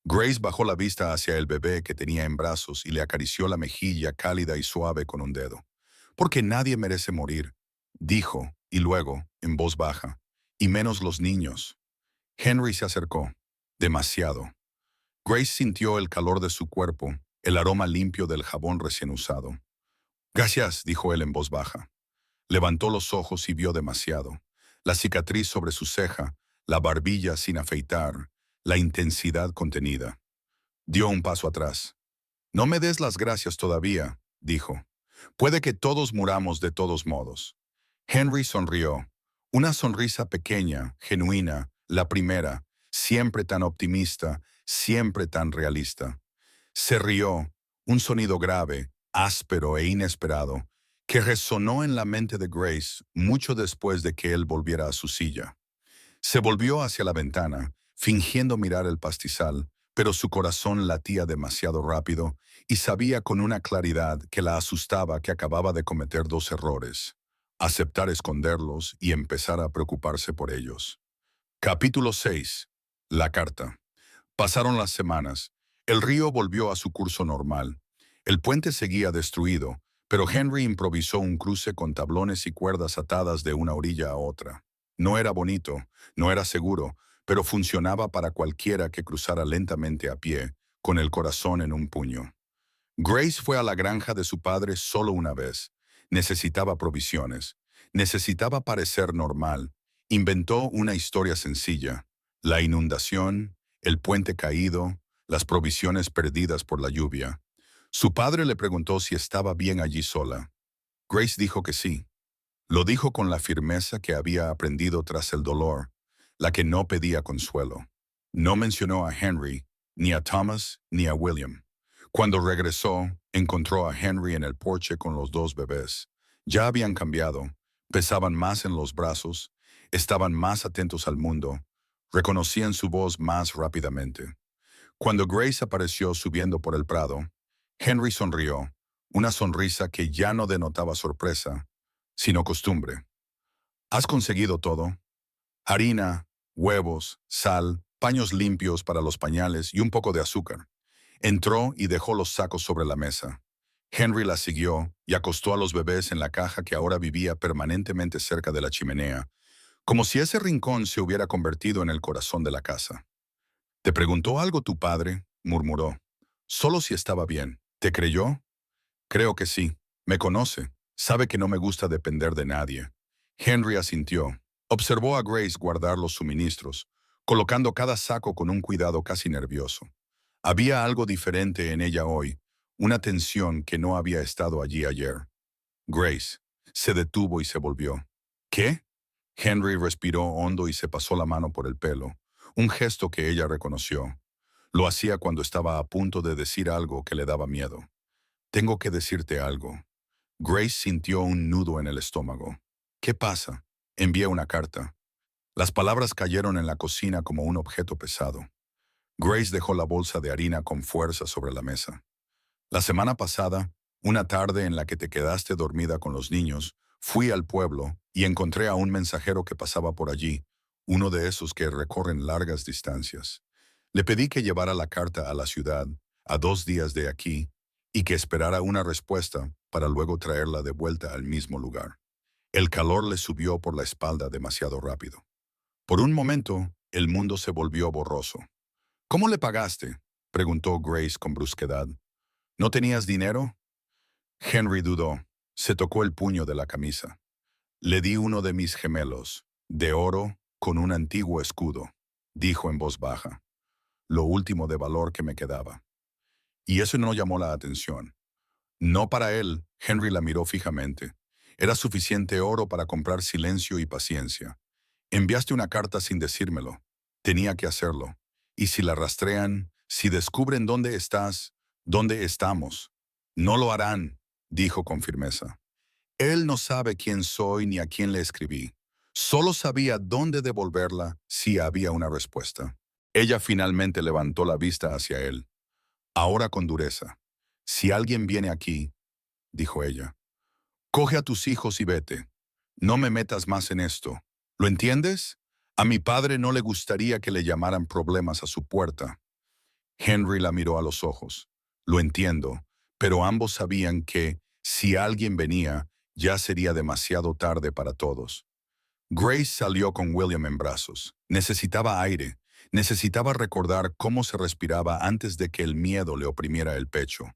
Grace bajó la vista hacia el bebé que tenía en brazos y le acarició la mejilla cálida y suave con un dedo. Porque nadie merece morir, dijo, y luego, en voz baja, y menos los niños. Henry se acercó. Demasiado. Grace sintió el calor de su cuerpo, el aroma limpio del jabón recién usado. Gracias, dijo él en voz baja. Levantó los ojos y vio demasiado. La cicatriz sobre su ceja, la barbilla sin afeitar, la intensidad contenida. Dio un paso atrás. No me des las gracias todavía, dijo. Puede que todos muramos de todos modos. Henry sonrió. Una sonrisa pequeña, genuina, la primera, siempre tan optimista, siempre tan realista. Se rió, un sonido grave, áspero e inesperado, que resonó en la mente de Grace mucho después de que él volviera a su silla. Se volvió hacia la ventana, fingiendo mirar el pastizal, pero su corazón latía demasiado rápido y sabía con una claridad que la asustaba que acababa de cometer dos errores: aceptar esconderlos y empezar a preocuparse por ellos. Capítulo 6. La carta. Pasaron las semanas. El río volvió a su curso normal. El puente seguía destruido, pero Henry improvisó un cruce con tablones y cuerdas atadas de una orilla a otra. No era bonito, no era seguro, pero funcionaba para cualquiera que cruzara lentamente a pie, con el corazón en un puño. Grace fue a la granja de su padre solo una vez. Necesitaba provisiones. Necesitaba parecer normal. Inventó una historia sencilla: la inundación, el puente caído, las provisiones perdidas por la lluvia. Su padre le preguntó si estaba bien allí sola. Grace dijo que sí. Lo dijo con la firmeza que había aprendido tras el dolor, la que no pedía consuelo. No mencionó a Henry, ni a Thomas, ni a William. Cuando regresó, encontró a Henry en el porche con los dos bebés. Ya habían cambiado, pesaban más en los brazos, estaban más atentos al mundo, reconocían su voz más rápidamente. Cuando Grace apareció subiendo por el prado, Henry sonrió, una sonrisa que ya no denotaba sorpresa, sino costumbre. ¿Has conseguido todo? Harina, huevos, sal, paños limpios para los pañales y un poco de azúcar. Entró y dejó los sacos sobre la mesa. Henry la siguió y acostó a los bebés en la caja que ahora vivía permanentemente cerca de la chimenea, como si ese rincón se hubiera convertido en el corazón de la casa. «¿Te preguntó algo tu padre?», murmuró. «Solo si estaba bien. ¿Te creyó?». «Creo que sí. Me conoce. Sabe que no me gusta depender de nadie». Henry asintió. Observó a Grace guardar los suministros, colocando cada saco con un cuidado casi nervioso. Había algo diferente en ella hoy, una tensión que no había estado allí ayer. «Grace, Se detuvo y se volvió. ¿Qué? Henry respiró hondo y se pasó la mano por el pelo, un gesto que ella reconoció. Lo hacía cuando estaba a punto de decir algo que le daba miedo. Tengo que decirte algo. Grace sintió un nudo en el estómago. ¿Qué pasa? Envié una carta. Las palabras cayeron en la cocina como un objeto pesado. Grace dejó la bolsa de harina con fuerza sobre la mesa. La semana pasada, una tarde en la que te quedaste dormida con los niños, fui al pueblo y encontré a un mensajero que pasaba por allí, uno de esos que recorren largas distancias. Le pedí que llevara la carta a la ciudad, a 2 días de aquí, y que esperara una respuesta para luego traerla de vuelta al mismo lugar. El calor le subió por la espalda demasiado rápido. Por un momento, el mundo se volvió borroso. ¿Cómo le pagaste?, preguntó Grace con brusquedad. ¿No tenías dinero? Henry dudó. Se tocó el puño de la camisa. Le di uno de mis gemelos, de oro, con un antiguo escudo, dijo en voz baja. Lo último de valor que me quedaba. Y eso no llamó la atención. No para él, Henry la miró fijamente. Era suficiente oro para comprar silencio y paciencia. Enviaste una carta sin decírmelo. Tenía que hacerlo. Y si la rastrean, si descubren dónde estás, dónde estamos, no lo harán, dijo con firmeza. Él no sabe quién soy ni a quién le escribí. Solo sabía dónde devolverla si había una respuesta. Ella finalmente levantó la vista hacia él, ahora con dureza. Si alguien viene aquí, dijo ella, coge a tus hijos y vete. No me metas más en esto. ¿Lo entiendes? A mi padre no le gustaría que le llamaran problemas a su puerta. Henry la miró a los ojos. Lo entiendo, pero ambos sabían que, si alguien venía, ya sería demasiado tarde para todos. Grace salió con William en brazos. Necesitaba aire. Necesitaba recordar cómo se respiraba antes de que el miedo le oprimiera el pecho.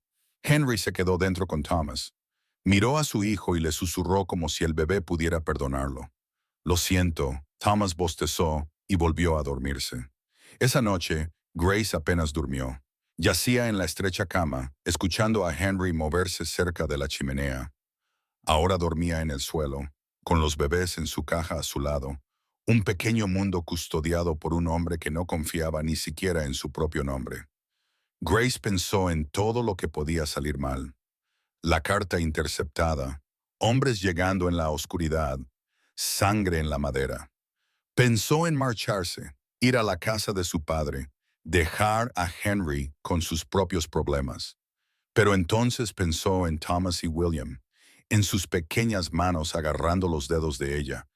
Henry se quedó dentro con Thomas. Miró a su hijo y le susurró como si el bebé pudiera perdonarlo. Lo siento, Thomas bostezó y volvió a dormirse. Esa noche, Grace apenas durmió. Yacía en la estrecha cama, escuchando a Henry moverse cerca de la chimenea. Ahora dormía en el suelo, con los bebés en su caja a su lado, un pequeño mundo custodiado por un hombre que no confiaba ni siquiera en su propio nombre. Grace pensó en todo lo que podía salir mal. La carta interceptada, hombres llegando en la oscuridad, sangre en la madera. Pensó en marcharse, ir a la casa de su padre, dejar a Henry con sus propios problemas. Pero entonces pensó en Thomas y William, en sus pequeñas manos agarrando los dedos de ella,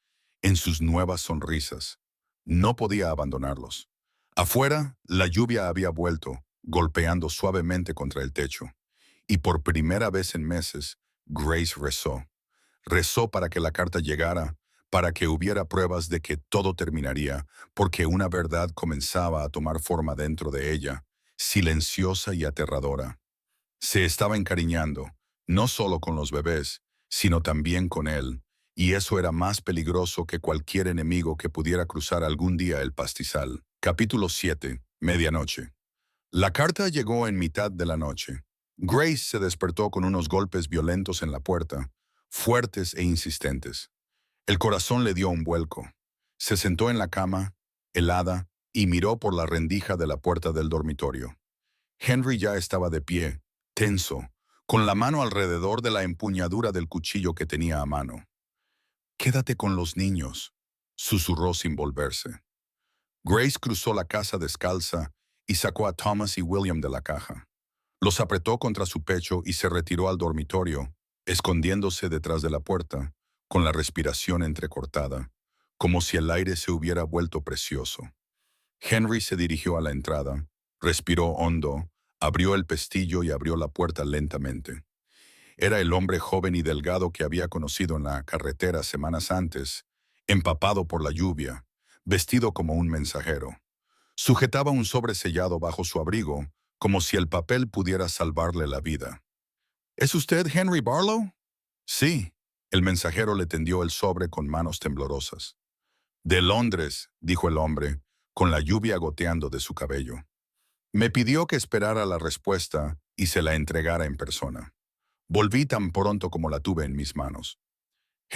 en sus nuevas sonrisas. No podía abandonarlos. Afuera, la lluvia había vuelto, golpeando suavemente contra el techo. Y por primera vez en meses, Grace rezó. Rezó para que la carta llegara, para que hubiera pruebas de que todo terminaría, porque una verdad comenzaba a tomar forma dentro de ella, silenciosa y aterradora. Se estaba encariñando, no solo con los bebés, sino también con él, y eso era más peligroso que cualquier enemigo que pudiera cruzar algún día el pastizal. Capítulo 7. Medianoche. La carta llegó en mitad de la noche. Grace se despertó con unos golpes violentos en la puerta, fuertes e insistentes. El corazón le dio un vuelco. Se sentó en la cama, helada, y miró por la rendija de la puerta del dormitorio. Henry ya estaba de pie, tenso, con la mano alrededor de la empuñadura del cuchillo que tenía a mano. «Quédate con los niños», susurró sin volverse. Grace cruzó la casa descalza y sacó a Thomas y William de la caja. Los apretó contra su pecho y se retiró al dormitorio, escondiéndose detrás de la puerta, con la respiración entrecortada, como si el aire se hubiera vuelto precioso. Henry se dirigió a la entrada, respiró hondo, abrió el pestillo y abrió la puerta lentamente. Era el hombre joven y delgado que había conocido en la carretera semanas antes, empapado por la lluvia, vestido como un mensajero. Sujetaba un sobre sellado bajo su abrigo, como si el papel pudiera salvarle la vida. ¿Es usted Henry Barlow? Sí. El mensajero le tendió el sobre con manos temblorosas. De Londres, dijo el hombre, con la lluvia goteando de su cabello. Me pidió que esperara la respuesta y se la entregara en persona. Volví tan pronto como la tuve en mis manos.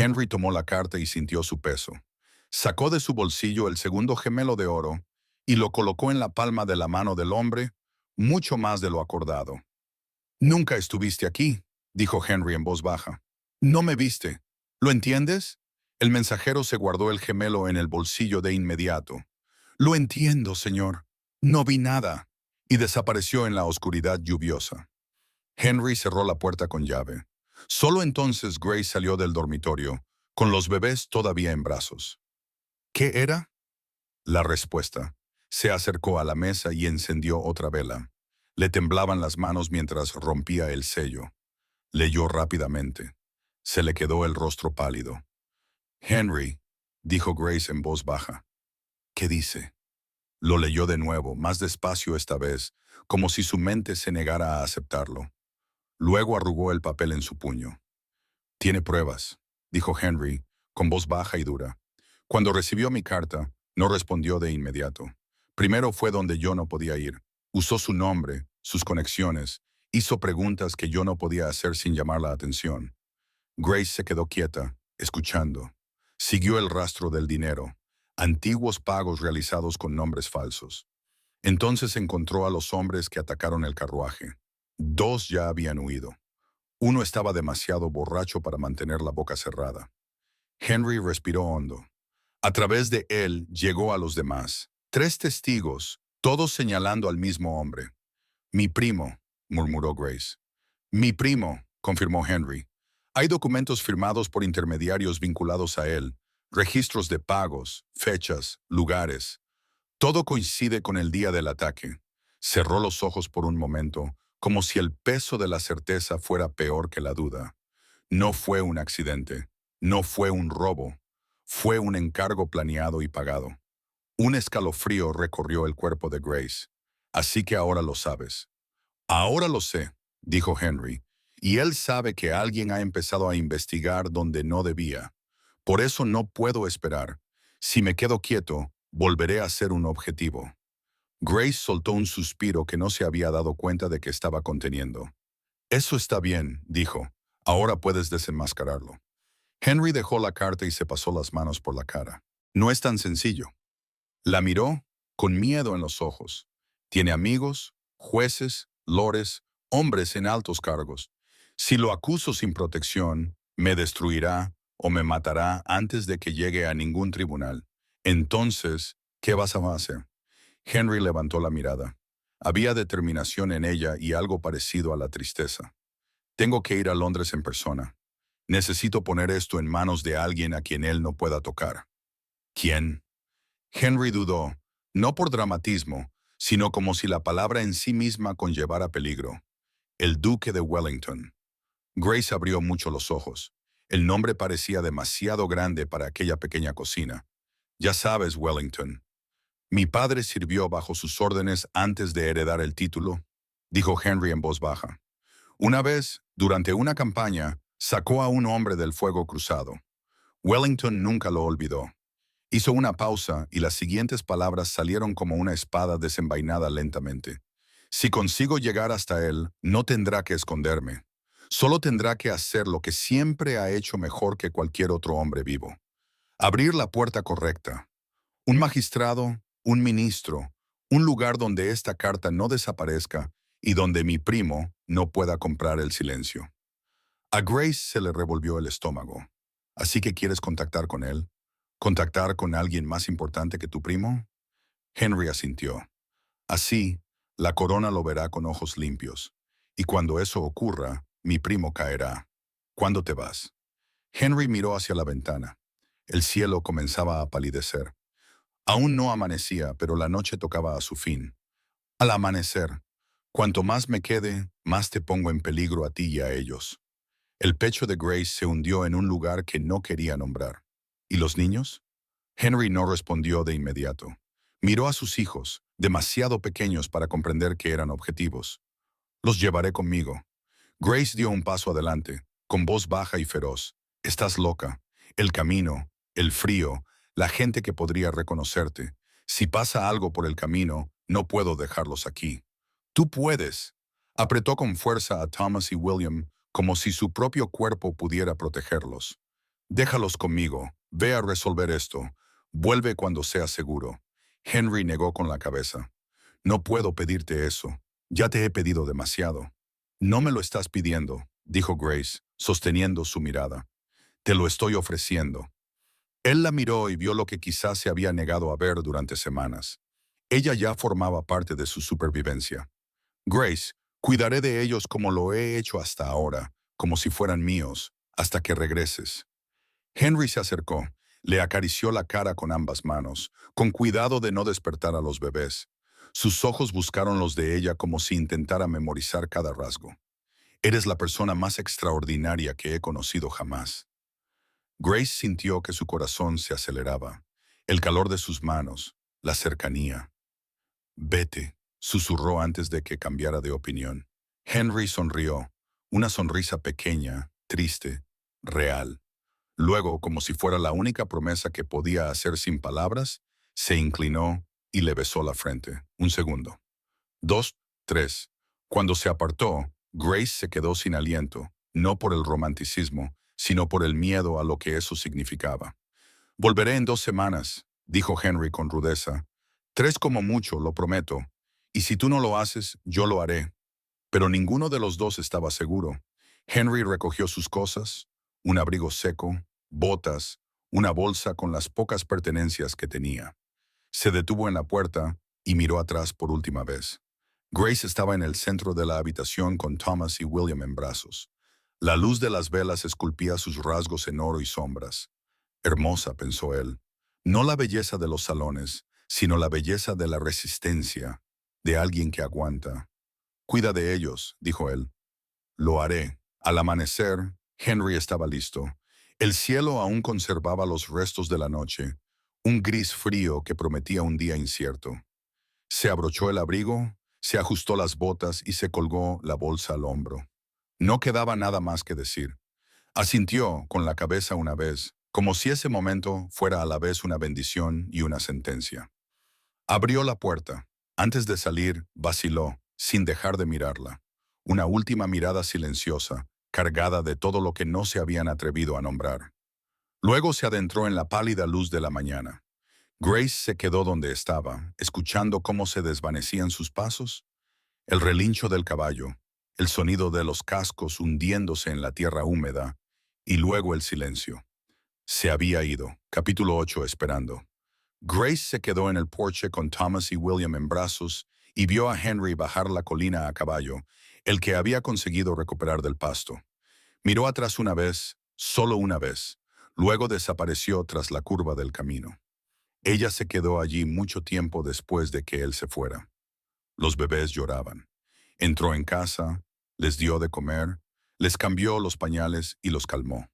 Henry tomó la carta y sintió su peso. Sacó de su bolsillo el segundo gemelo de oro y lo colocó en la palma de la mano del hombre, mucho más de lo acordado. «Nunca estuviste aquí», dijo Henry en voz baja. «No me viste. ¿Lo entiendes?» El mensajero se guardó el gemelo en el bolsillo de inmediato. «Lo entiendo, señor. No vi nada», y desapareció en la oscuridad lluviosa. Henry cerró la puerta con llave. Solo entonces Grace salió del dormitorio, con los bebés todavía en brazos. ¿Qué era? La respuesta. Se acercó a la mesa y encendió otra vela. Le temblaban las manos mientras rompía el sello. Leyó rápidamente. Se le quedó el rostro pálido. «Henry», dijo Grace en voz baja. «¿Qué dice?» Lo leyó de nuevo, más despacio esta vez, como si su mente se negara a aceptarlo. Luego arrugó el papel en su puño. «Tiene pruebas», dijo Henry, con voz baja y dura. «Cuando recibió mi carta, no respondió de inmediato. Primero fue donde yo no podía ir. Usó su nombre, sus conexiones, hizo preguntas que yo no podía hacer sin llamar la atención». Grace se quedó quieta, escuchando. Siguió el rastro del dinero, antiguos pagos realizados con nombres falsos. Entonces encontró a los hombres que atacaron el carruaje. 2 ya habían huido. Uno estaba demasiado borracho para mantener la boca cerrada. Henry respiró hondo. A través de él llegó a los demás. 3 testigos, todos señalando al mismo hombre. «Mi primo», murmuró Grace. «Mi primo», confirmó Henry. «Hay documentos firmados por intermediarios vinculados a él, registros de pagos, fechas, lugares. Todo coincide con el día del ataque». Cerró los ojos por un momento, como si el peso de la certeza fuera peor que la duda. No fue un accidente, no fue un robo, fue un encargo planeado y pagado. Un escalofrío recorrió el cuerpo de Grace. «Así que ahora lo sabes». «Ahora lo sé», dijo Henry, «y él sabe que alguien ha empezado a investigar donde no debía. Por eso no puedo esperar. Si me quedo quieto, volveré a ser un objetivo». Grace soltó un suspiro que no se había dado cuenta de que estaba conteniendo. «Eso está bien», dijo. «Ahora puedes desenmascararlo». Henry dejó la carta y se pasó las manos por la cara. «No es tan sencillo». La miró con miedo en los ojos. «Tiene amigos, jueces, lores, hombres en altos cargos. Si lo acuso sin protección, me destruirá o me matará antes de que llegue a ningún tribunal. Entonces, ¿qué vas a hacer?» Henry levantó la mirada. Había determinación en ella y algo parecido a la tristeza. «Tengo que ir a Londres en persona. Necesito poner esto en manos de alguien a quien él no pueda tocar». «¿Quién?» Henry dudó, no por dramatismo, sino como si la palabra en sí misma conllevara peligro. «El Duque de Wellington». Grace abrió mucho los ojos. El nombre parecía demasiado grande para aquella pequeña cocina. «Ya sabes, Wellington. Mi padre sirvió bajo sus órdenes antes de heredar el título», dijo Henry en voz baja. «Una vez, durante una campaña, sacó a un hombre del fuego cruzado. Wellington nunca lo olvidó». Hizo una pausa y las siguientes palabras salieron como una espada desenvainada lentamente. «Si consigo llegar hasta él, no tendrá que esconderme. Solo tendrá que hacer lo que siempre ha hecho mejor que cualquier otro hombre vivo. Abrir la puerta correcta. Un magistrado, un ministro, un lugar donde esta carta no desaparezca y donde mi primo no pueda comprar el silencio». A Grace se le revolvió el estómago. «¿Así que quieres contactar con él? ¿Contactar con alguien más importante que tu primo?» Henry asintió. «Así, la corona lo verá con ojos limpios. Y cuando eso ocurra, mi primo caerá. ¿Cuándo te vas?» Henry miró hacia la ventana. El cielo comenzaba a palidecer. Aún no amanecía, pero la noche tocaba a su fin. «Al amanecer, cuanto más me quede, más te pongo en peligro a ti y a ellos». El pecho de Grace se hundió en un lugar que no quería nombrar. «¿Y los niños?» Henry no respondió de inmediato. Miró a sus hijos, demasiado pequeños para comprender que eran objetivos. «Los llevaré conmigo». Grace dio un paso adelante, con voz baja y feroz. «Estás loca. El camino, el frío, la gente que podría reconocerte. Si pasa algo por el camino, no puedo dejarlos aquí». «Tú puedes». Apretó con fuerza a Thomas y William como si su propio cuerpo pudiera protegerlos. Déjalos conmigo. Ve a resolver esto. Vuelve cuando sea seguro. Henry negó con la cabeza. No puedo pedirte eso. Ya te he pedido demasiado. No me lo estás pidiendo, dijo Grace, sosteniendo su mirada. Te lo estoy ofreciendo. Él la miró y vio lo que quizás se había negado a ver durante semanas. Ella ya formaba parte de su supervivencia. Grace, cuidaré de ellos como lo he hecho hasta ahora, como si fueran míos, hasta que regreses. Henry se acercó, le acarició la cara con ambas manos, con cuidado de no despertar a los bebés. Sus ojos buscaron los de ella como si intentara memorizar cada rasgo. Eres la persona más extraordinaria que he conocido jamás. Grace sintió que su corazón se aceleraba, el calor de sus manos, la cercanía. Vete, susurró antes de que cambiara de opinión. Henry sonrió, una sonrisa pequeña, triste, real. Luego, como si fuera la única promesa que podía hacer sin palabras, se inclinó y le besó la frente. Un segundo. Dos, tres. Cuando se apartó, Grace se quedó sin aliento, no por el romanticismo, sino por el miedo a lo que eso significaba. Volveré en 2 semanas, dijo Henry con rudeza. 3 como mucho, lo prometo. Y si tú no lo haces, yo lo haré. Pero ninguno de los dos estaba seguro. Henry recogió sus cosas, un abrigo seco, botas, una bolsa con las pocas pertenencias que tenía. Se detuvo en la puerta y miró atrás por última vez. Grace estaba en el centro de la habitación con Thomas y William en brazos. La luz de las velas esculpía sus rasgos en oro y sombras. Hermosa, pensó él. No la belleza de los salones, sino la belleza de la resistencia, de alguien que aguanta. Cuida de ellos, dijo él. Lo haré. Al amanecer, Henry estaba listo. El cielo aún conservaba los restos de la noche, un gris frío que prometía un día incierto. Se abrochó el abrigo, se ajustó las botas y se colgó la bolsa al hombro. No quedaba nada más que decir. Asintió con la cabeza una vez, como si ese momento fuera a la vez una bendición y una sentencia. Abrió la puerta. Antes de salir, vaciló, sin dejar de mirarla. Una última mirada silenciosa, cargada de todo lo que no se habían atrevido a nombrar. Luego se adentró en la pálida luz de la mañana. Grace se quedó donde estaba, escuchando cómo se desvanecían sus pasos, el relincho del caballo, el sonido de los cascos hundiéndose en la tierra húmeda, y luego el silencio. Se había ido. Capítulo 8 esperando. Grace se quedó en el porche con Thomas y William en brazos y vio a Henry bajar la colina a caballo, el que había conseguido recuperar del pasto. Miró atrás una vez, solo una vez, luego desapareció tras la curva del camino. Ella se quedó allí mucho tiempo después de que él se fuera. Los bebés lloraban. Entró en casa, les dio de comer, les cambió los pañales y los calmó.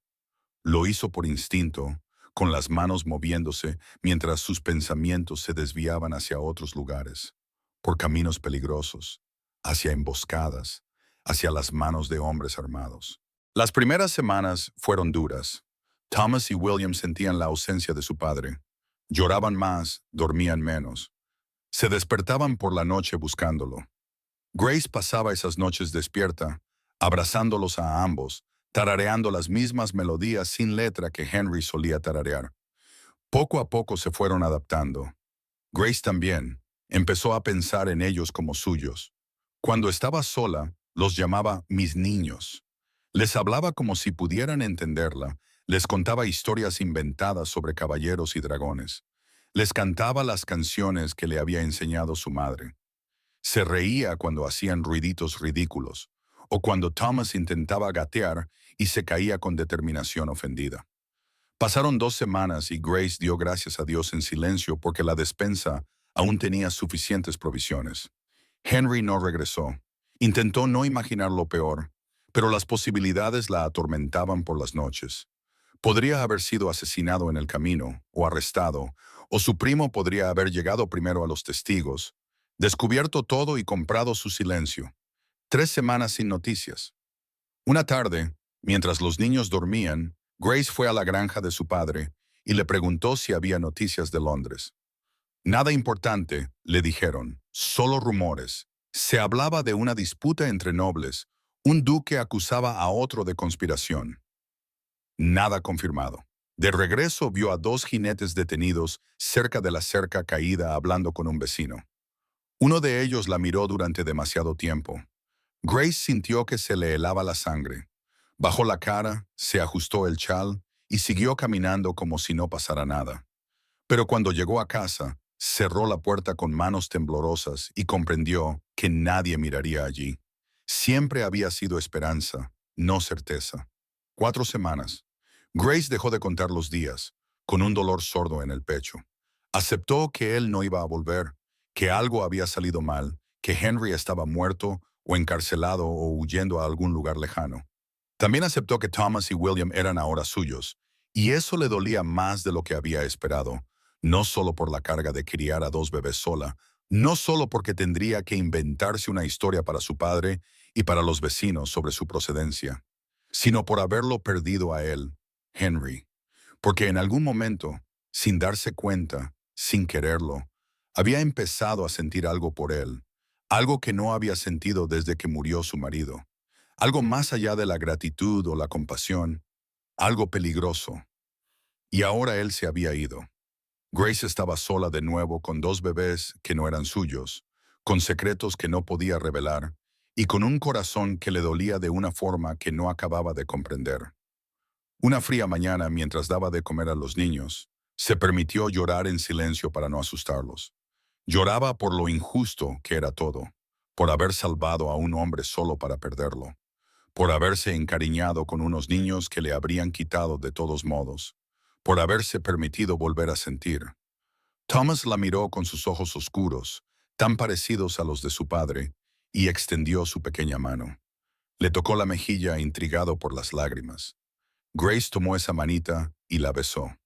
Lo hizo por instinto, con las manos moviéndose mientras sus pensamientos se desviaban hacia otros lugares, por caminos peligrosos, hacia emboscadas, hacia las manos de hombres armados. Las primeras semanas fueron duras. Thomas y William sentían la ausencia de su padre. Lloraban más, dormían menos. Se despertaban por la noche buscándolo. Grace pasaba esas noches despierta, abrazándolos a ambos, tarareando las mismas melodías sin letra que Henry solía tararear. Poco a poco se fueron adaptando. Grace también empezó a pensar en ellos como suyos. Cuando estaba sola, los llamaba mis niños. Les hablaba como si pudieran entenderla, les contaba historias inventadas sobre caballeros y dragones. Les cantaba las canciones que le había enseñado su madre. Se reía cuando hacían ruiditos ridículos, o cuando Thomas intentaba gatear y se caía con determinación ofendida. Pasaron 2 semanas y Grace dio gracias a Dios en silencio porque la despensa aún tenía suficientes provisiones. Henry no regresó. Intentó no imaginar lo peor, pero las posibilidades la atormentaban por las noches. Podría haber sido asesinado en el camino, o arrestado, o su primo podría haber llegado primero a los testigos, descubierto todo y comprado su silencio. 3 semanas sin noticias. Una tarde, mientras los niños dormían, Grace fue a la granja de su padre y le preguntó si había noticias de Londres. Nada importante, le dijeron, solo rumores. Se hablaba de una disputa entre nobles. Un duque acusaba a otro de conspiración. Nada confirmado. De regreso vio a dos jinetes detenidos cerca de la cerca caída hablando con un vecino. Uno de ellos la miró durante demasiado tiempo. Grace sintió que se le helaba la sangre. Bajó la cara, se ajustó el chal y siguió caminando como si no pasara nada. Pero cuando llegó a casa, cerró la puerta con manos temblorosas y comprendió que nadie miraría allí. Siempre había sido esperanza, no certeza. 4 semanas. Grace dejó de contar los días, con un dolor sordo en el pecho. Aceptó que él no iba a volver, que algo había salido mal, que Henry estaba muerto o encarcelado o huyendo a algún lugar lejano. También aceptó que Thomas y William eran ahora suyos, y eso le dolía más de lo que había esperado, no solo por la carga de criar a dos bebés sola, no solo porque tendría que inventarse una historia para su padre y para los vecinos sobre su procedencia, sino por haberlo perdido a él, Henry, porque en algún momento, sin darse cuenta, sin quererlo, había empezado a sentir algo por él, algo que no había sentido desde que murió su marido, algo más allá de la gratitud o la compasión, algo peligroso. Y ahora él se había ido. Grace estaba sola de nuevo con dos bebés que no eran suyos, con secretos que no podía revelar y con un corazón que le dolía de una forma que no acababa de comprender. Una fría mañana, mientras daba de comer a los niños, se permitió llorar en silencio para no asustarlos. Lloraba por lo injusto que era todo, por haber salvado a un hombre solo para perderlo, por haberse encariñado con unos niños que le habrían quitado de todos modos, por haberse permitido volver a sentir. Thomas la miró con sus ojos oscuros, tan parecidos a los de su padre, y extendió su pequeña mano. Le tocó la mejilla intrigado por las lágrimas. Grace tomó esa manita y la besó.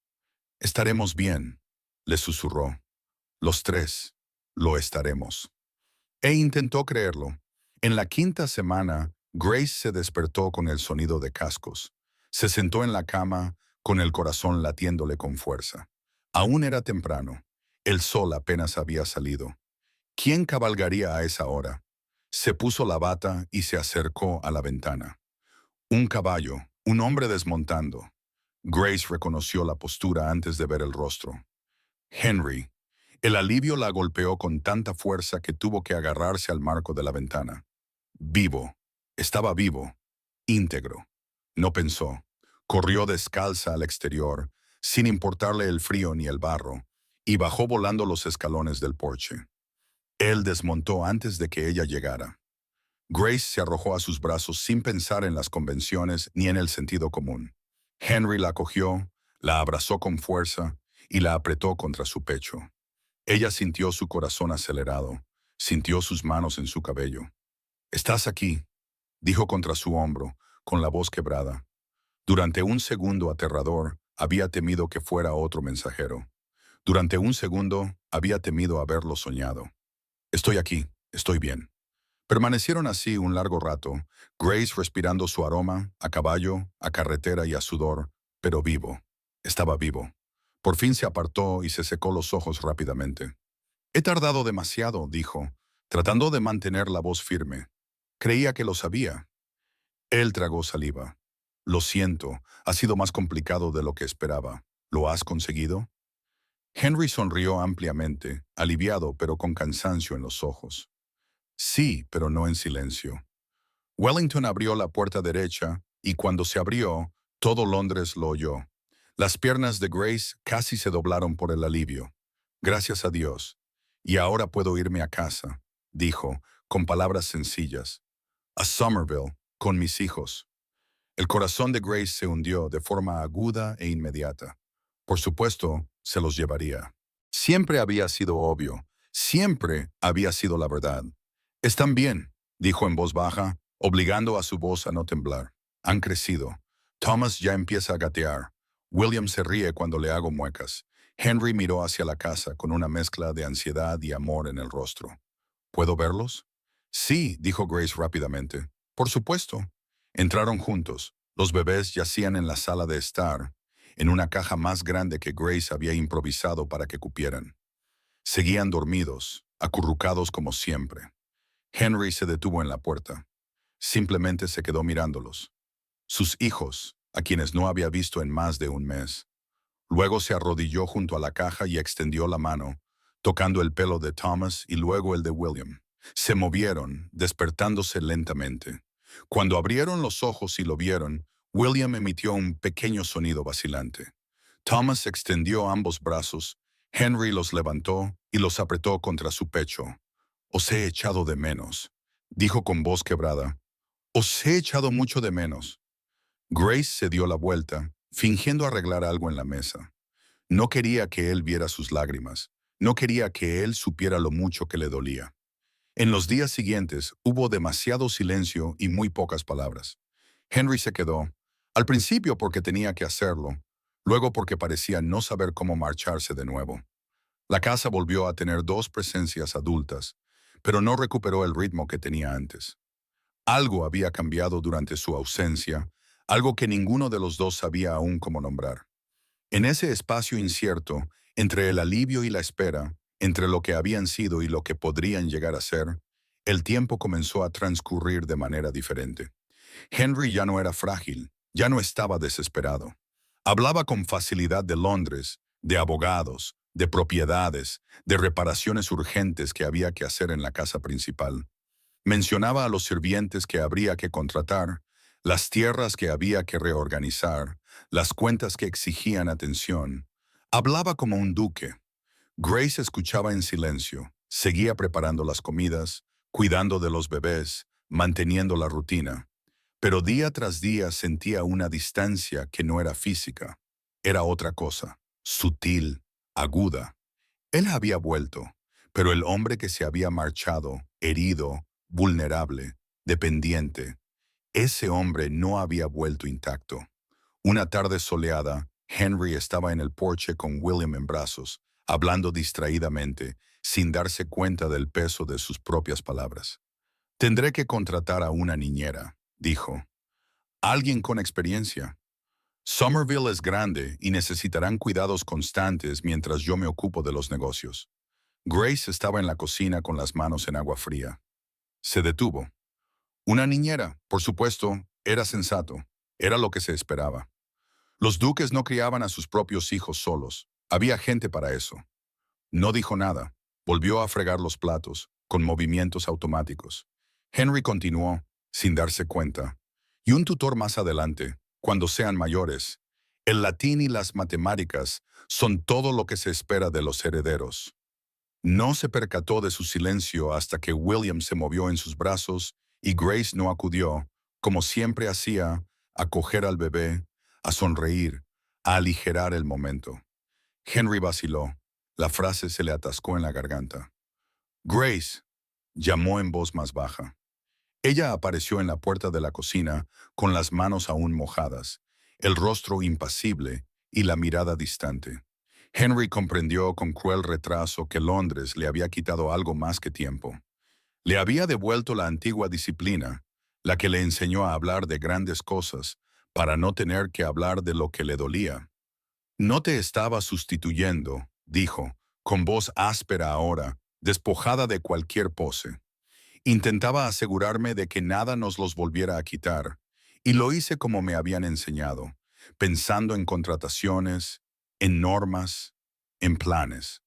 «Estaremos bien», le susurró. «Los tres, lo estaremos». E intentó creerlo. En la quinta semana, Grace se despertó con el sonido de cascos. Se sentó en la cama, con el corazón latiéndole con fuerza. Aún era temprano. El sol apenas había salido. ¿Quién cabalgaría a esa hora? Se puso la bata y se acercó a la ventana. Un caballo, un hombre desmontando. Grace reconoció la postura antes de ver el rostro. Henry. El alivio la golpeó con tanta fuerza que tuvo que agarrarse al marco de la ventana. Vivo. Estaba vivo. Íntegro. No pensó. Corrió descalza al exterior, sin importarle el frío ni el barro, y bajó volando los escalones del porche. Él desmontó antes de que ella llegara. Grace se arrojó a sus brazos sin pensar en las convenciones ni en el sentido común. Henry la cogió, la abrazó con fuerza y la apretó contra su pecho. Ella sintió su corazón acelerado, sintió sus manos en su cabello. «Estás aquí», dijo contra su hombro, con la voz quebrada. Durante un segundo aterrador, había temido que fuera otro mensajero. Durante un segundo, había temido haberlo soñado. «Estoy aquí, estoy bien». Permanecieron así un largo rato, Grace respirando su aroma, a caballo, a carretera y a sudor, pero vivo. Estaba vivo. Por fin se apartó y se secó los ojos rápidamente. «He tardado demasiado», dijo, tratando de mantener la voz firme. Creía que lo sabía. Él tragó saliva. «Lo siento, ha sido más complicado de lo que esperaba. ¿Lo has conseguido?» Henry sonrió ampliamente, aliviado pero con cansancio en los ojos. «Sí, pero no en silencio». Wellington abrió la puerta derecha y cuando se abrió, todo Londres lo oyó. Las piernas de Grace casi se doblaron por el alivio. «Gracias a Dios. Y ahora puedo irme a casa», dijo, con palabras sencillas. «A Somerville, con mis hijos». El corazón de Grace se hundió de forma aguda e inmediata. Por supuesto, se los llevaría. Siempre había sido obvio. Siempre había sido la verdad. «Están bien», dijo en voz baja, obligando a su voz a no temblar. «Han crecido. Thomas ya empieza a gatear. William se ríe cuando le hago muecas». Henry miró hacia la casa con una mezcla de ansiedad y amor en el rostro. «¿Puedo verlos?» «Sí», dijo Grace rápidamente. «Por supuesto». Entraron juntos. Los bebés yacían en la sala de estar, en una caja más grande que Grace había improvisado para que cupieran. Seguían dormidos, acurrucados como siempre. Henry se detuvo en la puerta. Simplemente se quedó mirándolos. Sus hijos, a quienes no había visto en más de un mes. Luego se arrodilló junto a la caja y extendió la mano, tocando el pelo de Thomas y luego el de William. Se movieron, despertándose lentamente. Cuando abrieron los ojos y lo vieron, William emitió un pequeño sonido vacilante. Thomas extendió ambos brazos, Henry los levantó y los apretó contra su pecho. «Os he echado de menos», dijo con voz quebrada. «Os he echado mucho de menos». Grace se dio la vuelta, fingiendo arreglar algo en la mesa. No quería que él viera sus lágrimas. No quería que él supiera lo mucho que le dolía. En los días siguientes hubo demasiado silencio y muy pocas palabras. Henry se quedó, al principio porque tenía que hacerlo, luego porque parecía no saber cómo marcharse de nuevo. La casa volvió a tener dos presencias adultas, pero no recuperó el ritmo que tenía antes. Algo había cambiado durante su ausencia, algo que ninguno de los dos sabía aún cómo nombrar. En ese espacio incierto, entre el alivio y la espera, entre lo que habían sido y lo que podrían llegar a ser, el tiempo comenzó a transcurrir de manera diferente. Henry ya no era frágil, ya no estaba desesperado. Hablaba con facilidad de Londres, de abogados, de propiedades, de reparaciones urgentes que había que hacer en la casa principal. Mencionaba a los sirvientes que habría que contratar, las tierras que había que reorganizar, las cuentas que exigían atención. Hablaba como un duque. Grace escuchaba en silencio, seguía preparando las comidas, cuidando de los bebés, manteniendo la rutina. Pero día tras día sentía una distancia que no era física, era otra cosa, sutil, aguda. Él había vuelto, pero el hombre que se había marchado, herido, vulnerable, dependiente, ese hombre no había vuelto intacto. Una tarde soleada, Henry estaba en el porche con William en brazos, hablando distraídamente, sin darse cuenta del peso de sus propias palabras. «Tendré que contratar a una niñera», dijo. «Alguien con experiencia. Somerville es grande y necesitarán cuidados constantes mientras yo me ocupo de los negocios». Grace estaba en la cocina con las manos en agua fría. Se detuvo. Una niñera, por supuesto, era sensato. Era lo que se esperaba. Los duques no criaban a sus propios hijos solos. Había gente para eso. No dijo nada. Volvió a fregar los platos, con movimientos automáticos. Henry continuó, sin darse cuenta. «Y un tutor más adelante, cuando sean mayores. El latín y las matemáticas son todo lo que se espera de los herederos». No se percató de su silencio hasta que William se movió en sus brazos y Grace no acudió, como siempre hacía, a coger al bebé, a sonreír, a aligerar el momento. Henry vaciló. La frase se le atascó en la garganta. «Grace», llamó en voz más baja. Ella apareció en la puerta de la cocina con las manos aún mojadas, el rostro impasible y la mirada distante. Henry comprendió con cruel retraso que Londres le había quitado algo más que tiempo. Le había devuelto la antigua disciplina, la que le enseñó a hablar de grandes cosas, para no tener que hablar de lo que le dolía. «No te estaba sustituyendo», dijo, con voz áspera ahora, despojada de cualquier pose. «Intentaba asegurarme de que nada nos los volviera a quitar, y lo hice como me habían enseñado, pensando en contrataciones, en normas, en planes».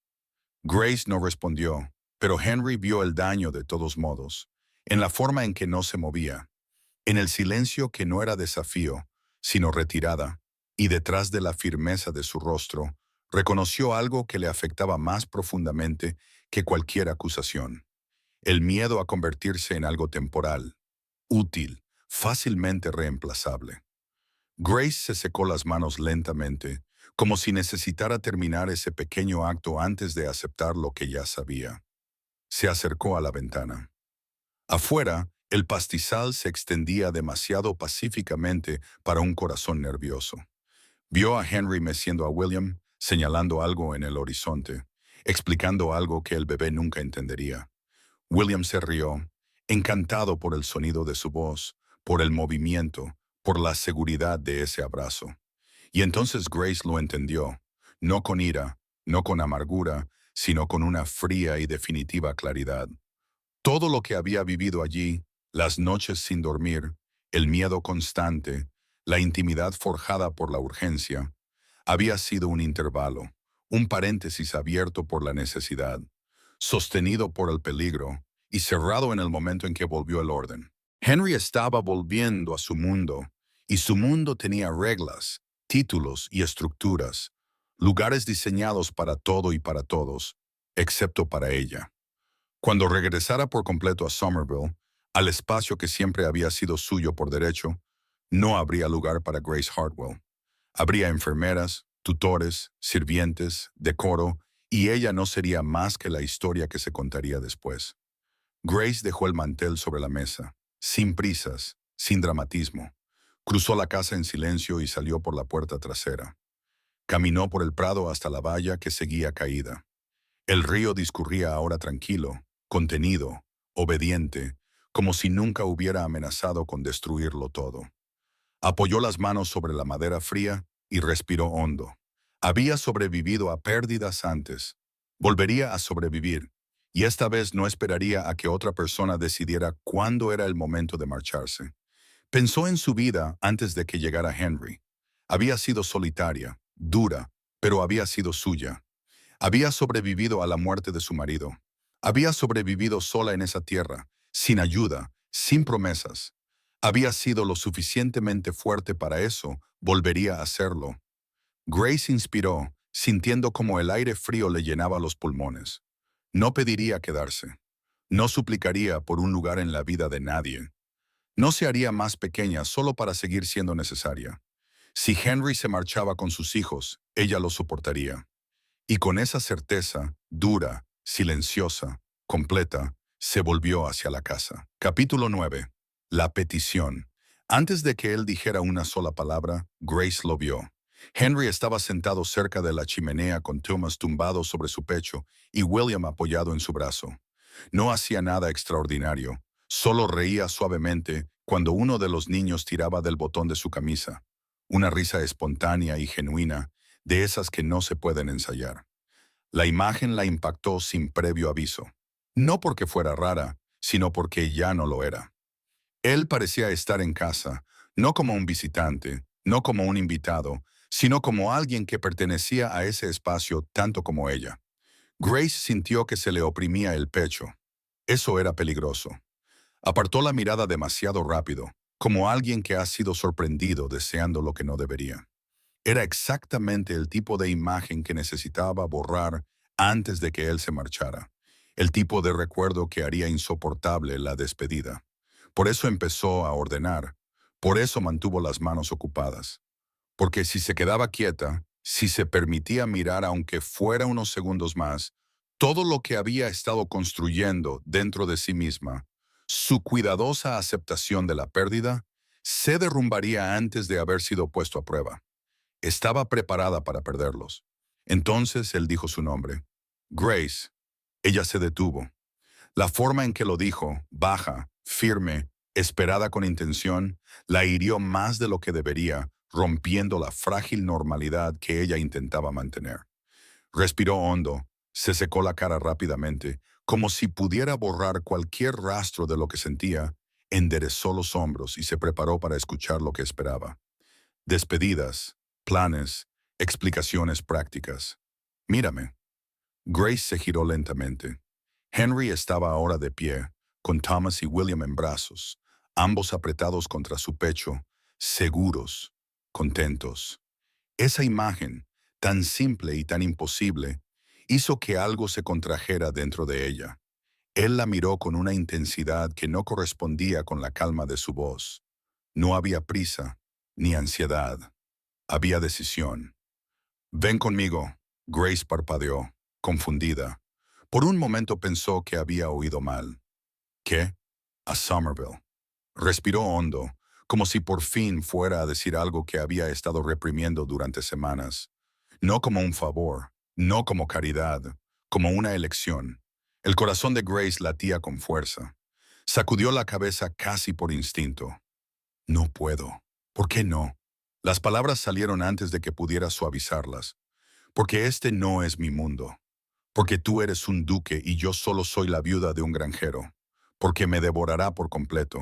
Grace no respondió, pero Henry vio el daño de todos modos, en la forma en que no se movía, en el silencio que no era desafío, sino retirada, y detrás de la firmeza de su rostro, reconoció algo que le afectaba más profundamente que cualquier acusación: el miedo a convertirse en algo temporal, útil, fácilmente reemplazable. Grace se secó las manos lentamente, como si necesitara terminar ese pequeño acto antes de aceptar lo que ya sabía. Se acercó a la ventana. Afuera, el pastizal se extendía demasiado pacíficamente para un corazón nervioso. Vio a Henry meciendo a William, señalando algo en el horizonte, explicando algo que el bebé nunca entendería. William se rió, encantado por el sonido de su voz, por el movimiento, por la seguridad de ese abrazo. Y entonces Grace lo entendió, no con ira, no con amargura, sino con una fría y definitiva claridad. Todo lo que había vivido allí, las noches sin dormir, el miedo constante, La intimidad forjada por la urgencia había sido un intervalo, un paréntesis abierto por la necesidad, sostenido por el peligro y cerrado en el momento en que volvió el orden. Henry estaba volviendo a su mundo, y su mundo tenía reglas, títulos y estructuras, lugares diseñados para todo y para todos, excepto para ella. Cuando regresara por completo a Somerville, al espacio que siempre había sido suyo por derecho, no habría lugar para Grace Hartwell. Habría enfermeras, tutores, sirvientes, decoro, y ella no sería más que la historia que se contaría después. Grace dejó el mantel sobre la mesa, sin prisas, sin dramatismo. Cruzó la casa en silencio y salió por la puerta trasera. Caminó por el prado hasta la valla que seguía caída. El río discurría ahora tranquilo, contenido, obediente, como si nunca hubiera amenazado con destruirlo todo. Apoyó las manos sobre la madera fría y respiró hondo. Había sobrevivido a pérdidas antes. Volvería a sobrevivir, y esta vez no esperaría a que otra persona decidiera cuándo era el momento de marcharse. Pensó en su vida antes de que llegara Henry. Había sido solitaria, dura, pero había sido suya. Había sobrevivido a la muerte de su marido. Había sobrevivido sola en esa tierra, sin ayuda, sin promesas. Había sido lo suficientemente fuerte para eso, volvería a hacerlo. Grace inspiró, sintiendo como el aire frío le llenaba los pulmones. No pediría quedarse. No suplicaría por un lugar en la vida de nadie. No se haría más pequeña solo para seguir siendo necesaria. Si Henry se marchaba con sus hijos, ella lo soportaría. Y con esa certeza, dura, silenciosa, completa, se volvió hacia la casa. Capítulo 9. La petición. Antes de que él dijera una sola palabra, Grace lo vio. Henry estaba sentado cerca de la chimenea con Thomas tumbado sobre su pecho y William apoyado en su brazo. No hacía nada extraordinario, solo reía suavemente cuando uno de los niños tiraba del botón de su camisa. Una risa espontánea y genuina, de esas que no se pueden ensayar. La imagen la impactó sin previo aviso. No porque fuera rara, sino porque ya no lo era. Él parecía estar en casa, no como un visitante, no como un invitado, sino como alguien que pertenecía a ese espacio tanto como ella. Grace sintió que se le oprimía el pecho. Eso era peligroso. Apartó la mirada demasiado rápido, como alguien que ha sido sorprendido deseando lo que no debería. Era exactamente el tipo de imagen que necesitaba borrar antes de que él se marchara, el tipo de recuerdo que haría insoportable la despedida. Por eso empezó a ordenar, por eso mantuvo las manos ocupadas. Porque si se quedaba quieta, si se permitía mirar aunque fuera unos segundos más, todo lo que había estado construyendo dentro de sí misma, su cuidadosa aceptación de la pérdida, se derrumbaría antes de haber sido puesto a prueba. Estaba preparada para perderlos. Entonces él dijo su nombre. Grace. Ella se detuvo. La forma en que lo dijo, baja, firme, esperada con intención, la hirió más de lo que debería, rompiendo la frágil normalidad que ella intentaba mantener. Respiró hondo, se secó la cara rápidamente, como si pudiera borrar cualquier rastro de lo que sentía, enderezó los hombros y se preparó para escuchar lo que esperaba. Despedidas, planes, explicaciones prácticas. Mírame. Grace se giró lentamente. Henry estaba ahora de pie, con Thomas y William en brazos, ambos apretados contra su pecho, seguros, contentos. Esa imagen, tan simple y tan imposible, hizo que algo se contrajera dentro de ella. Él la miró con una intensidad que no correspondía con la calma de su voz. No había prisa, ni ansiedad. Había decisión. Ven conmigo. Grace parpadeó, confundida. Por un momento pensó que había oído mal. ¿Qué? A Somerville. Respiró hondo, como si por fin fuera a decir algo que había estado reprimiendo durante semanas. No como un favor, no como caridad, como una elección. El corazón de Grace latía con fuerza. Sacudió la cabeza casi por instinto. No puedo. ¿Por qué no? Las palabras salieron antes de que pudiera suavizarlas. Porque este no es mi mundo. Porque tú eres un duque y yo solo soy la viuda de un granjero. Porque me devorará por completo.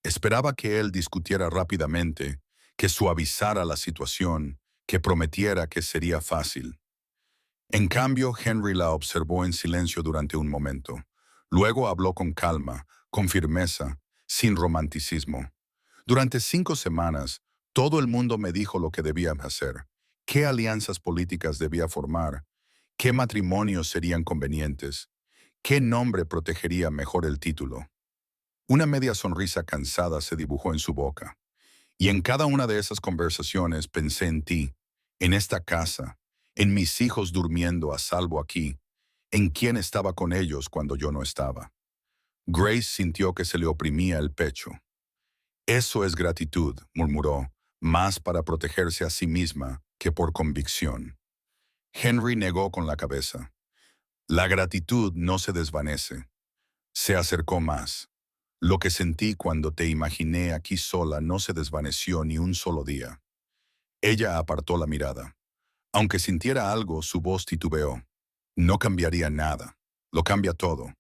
Esperaba que él discutiera rápidamente, que suavizara la situación, que prometiera que sería fácil. En cambio, Henry la observó en silencio durante un momento. Luego habló con calma, con firmeza, sin romanticismo. Durante 5 semanas, todo el mundo me dijo lo que debía hacer, qué alianzas políticas debía formar, qué matrimonios serían convenientes, qué nombre protegería mejor el título. Una media sonrisa cansada se dibujó en su boca. Y en cada una de esas conversaciones pensé en ti, en esta casa, en mis hijos durmiendo a salvo aquí, en quién estaba con ellos cuando yo no estaba. Grace sintió que se le oprimía el pecho. Eso es gratitud, murmuró, más para protegerse a sí misma que por convicción. Henry negó con la cabeza. La gratitud no se desvanece. Se acercó más. Lo que sentí cuando te imaginé aquí sola no se desvaneció ni un solo día. Ella apartó la mirada. Aunque sintiera algo, su voz titubeó. No cambiaría nada. Lo cambia todo.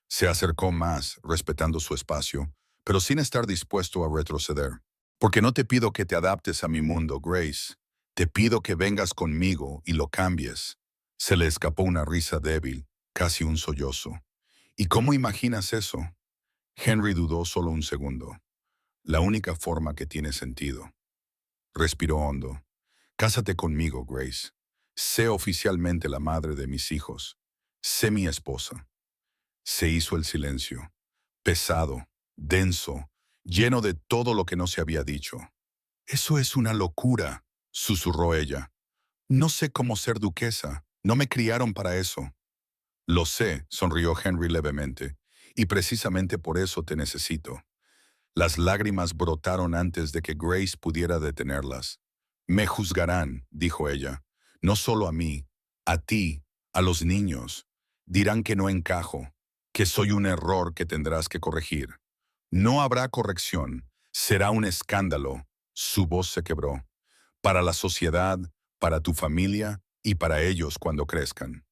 Se acercó más, respetando su espacio, pero sin estar dispuesto a retroceder. Porque no te pido que te adaptes a mi mundo, Grace. Te pido que vengas conmigo y lo cambies. Se le escapó una risa débil, casi un sollozo. ¿Y cómo imaginas eso? Henry dudó solo un segundo. La única forma que tiene sentido. Respiró hondo. Cásate conmigo, Grace. Sé oficialmente la madre de mis hijos. Sé mi esposa. Se hizo el silencio. Pesado, denso, lleno de todo lo que no se había dicho. Eso es una locura, susurró ella. No sé cómo ser duquesa. No me criaron para eso. Lo sé, sonrió Henry levemente, y precisamente por eso te necesito. Las lágrimas brotaron antes de que Grace pudiera detenerlas. Me juzgarán, dijo ella, no solo a mí, a ti, a los niños. Dirán que no encajo, que soy un error que tendrás que corregir. No habrá corrección, será un escándalo. Su voz se quebró. Para la sociedad, para tu familia y para ellos cuando crezcan.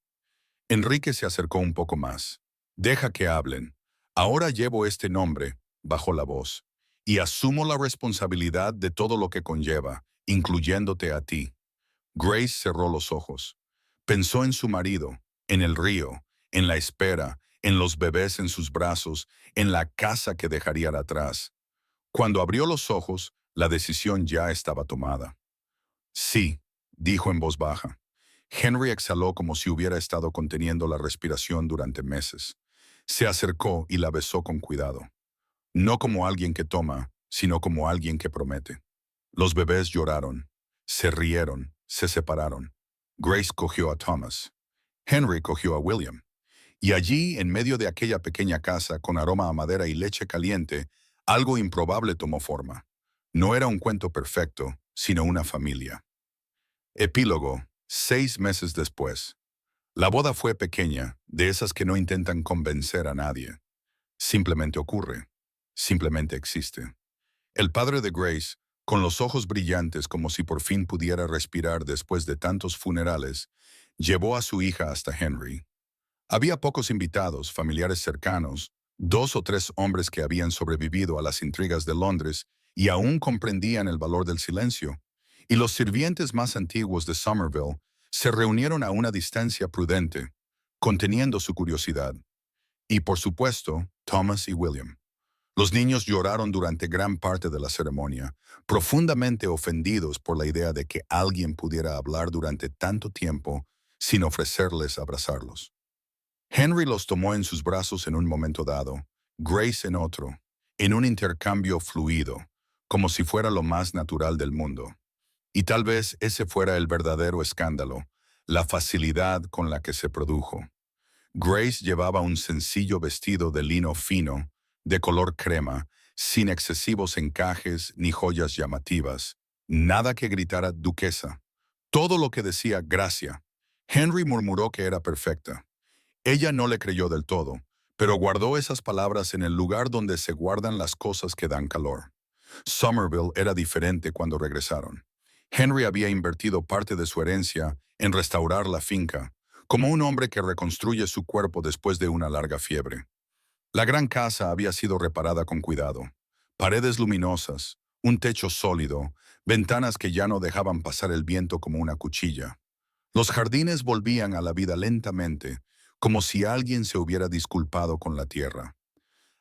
Enrique se acercó un poco más. Deja que hablen. Ahora llevo este nombre, bajó la voz, y asumo la responsabilidad de todo lo que conlleva, incluyéndote a ti. Grace cerró los ojos. Pensó en su marido, en el río, en la espera, en los bebés en sus brazos, en la casa que dejaría atrás. Cuando abrió los ojos, la decisión ya estaba tomada. Sí, dijo en voz baja. Henry exhaló como si hubiera estado conteniendo la respiración durante meses. Se acercó y la besó con cuidado. No como alguien que toma, sino como alguien que promete. Los bebés lloraron, se rieron, se separaron. Grace cogió a Thomas. Henry cogió a William. Y allí, en medio de aquella pequeña casa con aroma a madera y leche caliente, algo improbable tomó forma. No era un cuento perfecto, sino una familia. Epílogo, 6 meses después. La boda fue pequeña, de esas que no intentan convencer a nadie. Simplemente ocurre. Simplemente existe. El padre de Grace, con los ojos brillantes como si por fin pudiera respirar después de tantos funerales, llevó a su hija hasta Henry. Había pocos invitados, familiares cercanos, 2 o 3 hombres que habían sobrevivido a las intrigas de Londres y aún comprendían el valor del silencio. Y los sirvientes más antiguos de Somerville se reunieron a una distancia prudente, conteniendo su curiosidad. Y por supuesto, Thomas y William. Los niños lloraron durante gran parte de la ceremonia, profundamente ofendidos por la idea de que alguien pudiera hablar durante tanto tiempo sin ofrecerles abrazarlos. Henry los tomó en sus brazos en un momento dado, Grace en otro, en un intercambio fluido, como si fuera lo más natural del mundo. Y tal vez ese fuera el verdadero escándalo, la facilidad con la que se produjo. Grace llevaba un sencillo vestido de lino fino, de color crema, sin excesivos encajes ni joyas llamativas. Nada que gritara duquesa. Todo lo que decía gracia. Henry murmuró que era perfecta. Ella no le creyó del todo, pero guardó esas palabras en el lugar donde se guardan las cosas que dan calor. Somerville era diferente cuando regresaron. Henry había invertido parte de su herencia en restaurar la finca, como un hombre que reconstruye su cuerpo después de una larga fiebre. La gran casa había sido reparada con cuidado. Paredes luminosas, un techo sólido, ventanas que ya no dejaban pasar el viento como una cuchilla. Los jardines volvían a la vida lentamente, como si alguien se hubiera disculpado con la tierra.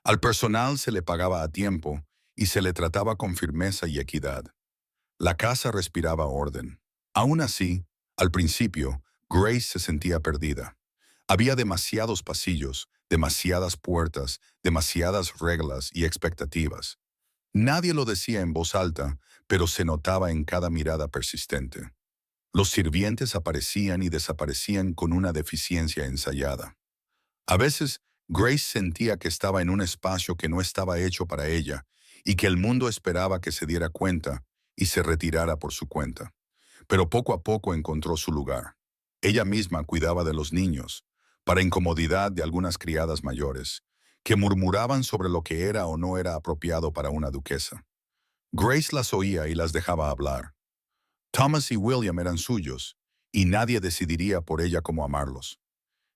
Al personal se le pagaba a tiempo y se le trataba con firmeza y equidad. La casa respiraba orden. Aún así, al principio, Grace se sentía perdida. Había demasiados pasillos, demasiadas puertas, demasiadas reglas y expectativas. Nadie lo decía en voz alta, pero se notaba en cada mirada persistente. Los sirvientes aparecían y desaparecían con una deficiencia ensayada. A veces, Grace sentía que estaba en un espacio que no estaba hecho para ella y que el mundo esperaba que se diera cuenta y se retirara por su cuenta. Pero poco a poco encontró su lugar. Ella misma cuidaba de los niños, para incomodidad de algunas criadas mayores, que murmuraban sobre lo que era o no era apropiado para una duquesa. Grace las oía y las dejaba hablar. Thomas y William eran suyos, y nadie decidiría por ella cómo amarlos.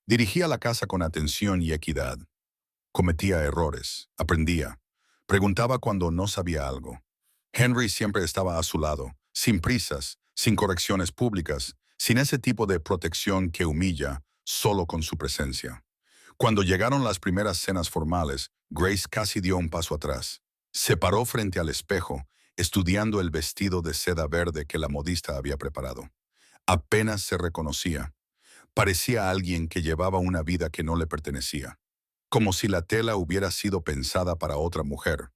Dirigía la casa con atención y equidad. Cometía errores, aprendía, preguntaba cuando no sabía algo. Henry siempre estaba a su lado, sin prisas, sin correcciones públicas, sin ese tipo de protección que humilla, solo con su presencia. Cuando llegaron las primeras cenas formales, Grace casi dio un paso atrás. Se paró frente al espejo, estudiando el vestido de seda verde que la modista había preparado. Apenas se reconocía. Parecía alguien que llevaba una vida que no le pertenecía, como si la tela hubiera sido pensada para otra mujer,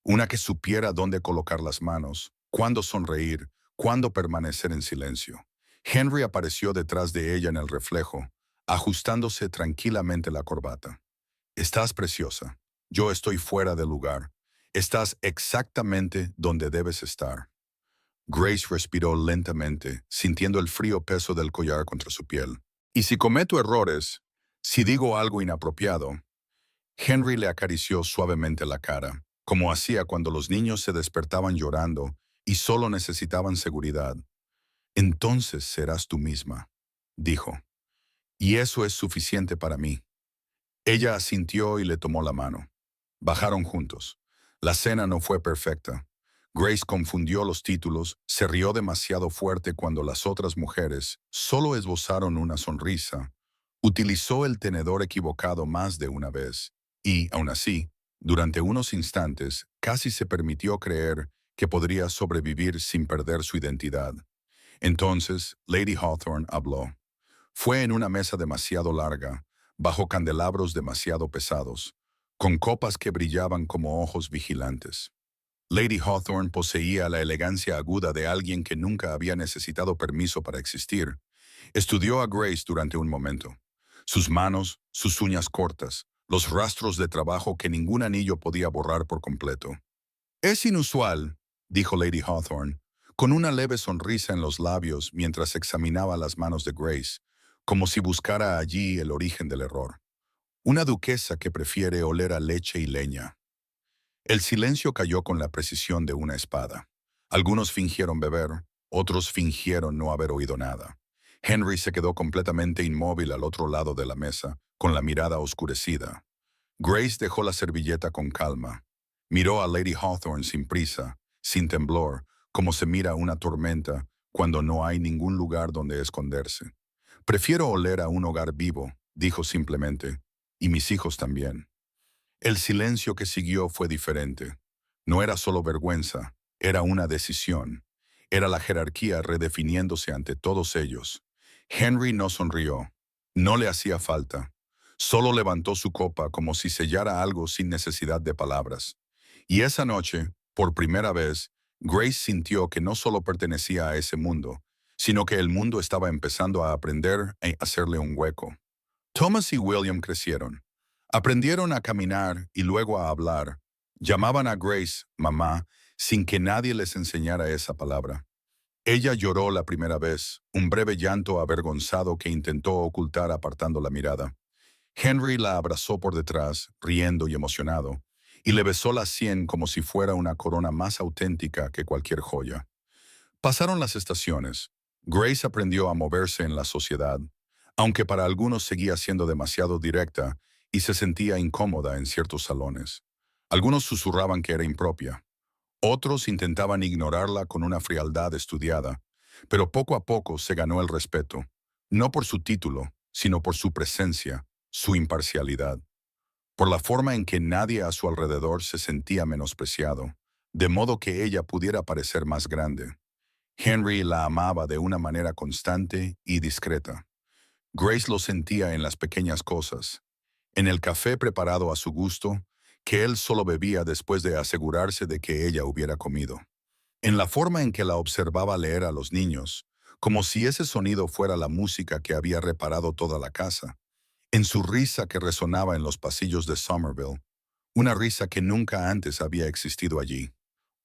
una que supiera dónde colocar las manos, cuándo sonreír, cuándo permanecer en silencio. Henry apareció detrás de ella en el reflejo, ajustándose tranquilamente la corbata. Estás preciosa. Yo estoy fuera de lugar. Estás exactamente donde debes estar. Grace respiró lentamente, sintiendo el frío peso del collar contra su piel. Y si cometo errores, si digo algo inapropiado, Henry le acarició suavemente la cara, como hacía cuando los niños se despertaban llorando y solo necesitaban seguridad. Entonces serás tú misma, dijo. Y eso es suficiente para mí. Ella asintió y le tomó la mano. Bajaron juntos. La cena no fue perfecta. Grace confundió los títulos, se rió demasiado fuerte cuando las otras mujeres solo esbozaron una sonrisa. Utilizó el tenedor equivocado más de una vez y, aun así, durante unos instantes, casi se permitió creer que podría sobrevivir sin perder su identidad. Entonces, Lady Hawthorne habló. Fue en una mesa demasiado larga, bajo candelabros demasiado pesados, con copas que brillaban como ojos vigilantes. Lady Hawthorne poseía la elegancia aguda de alguien que nunca había necesitado permiso para existir. Estudió a Grace durante un momento. Sus manos, sus uñas cortas, los rastros de trabajo que ningún anillo podía borrar por completo. Es inusual, dijo Lady Hawthorne, con una leve sonrisa en los labios mientras examinaba las manos de Grace, como si buscara allí el origen del error. Una duquesa que prefiere oler a leche y leña. El silencio cayó con la precisión de una espada. Algunos fingieron beber, otros fingieron no haber oído nada. Henry se quedó completamente inmóvil al otro lado de la mesa, con la mirada oscurecida. Grace dejó la servilleta con calma. Miró a Lady Hawthorne sin prisa, sin temblor, como se mira una tormenta cuando no hay ningún lugar donde esconderse. Prefiero oler a un hogar vivo, dijo simplemente, y mis hijos también. El silencio que siguió fue diferente. No era solo vergüenza, era una decisión. Era la jerarquía redefiniéndose ante todos ellos. Henry no sonrió. No le hacía falta. Solo levantó su copa como si sellara algo sin necesidad de palabras. Y esa noche, por primera vez, Grace sintió que no solo pertenecía a ese mundo, sino que el mundo estaba empezando a aprender a hacerle un hueco. Thomas y William crecieron. Aprendieron a caminar y luego a hablar. Llamaban a Grace mamá sin que nadie les enseñara esa palabra. Ella lloró la primera vez, un breve llanto avergonzado que intentó ocultar apartando la mirada. Henry la abrazó por detrás, riendo y emocionado, y le besó la sien como si fuera una corona más auténtica que cualquier joya. Pasaron las estaciones. Grace aprendió a moverse en la sociedad, aunque para algunos seguía siendo demasiado directa y se sentía incómoda en ciertos salones. Algunos susurraban que era impropia. Otros intentaban ignorarla con una frialdad estudiada, pero poco a poco se ganó el respeto, no por su título, sino por su presencia, su imparcialidad, por la forma en que nadie a su alrededor se sentía menospreciado, de modo que ella pudiera parecer más grande. Henry la amaba de una manera constante y discreta. Grace lo sentía en las pequeñas cosas, en el café preparado a su gusto, que él solo bebía después de asegurarse de que ella hubiera comido. En la forma en que la observaba leer a los niños, como si ese sonido fuera la música que había reparado toda la casa. En su risa que resonaba en los pasillos de Somerville, una risa que nunca antes había existido allí.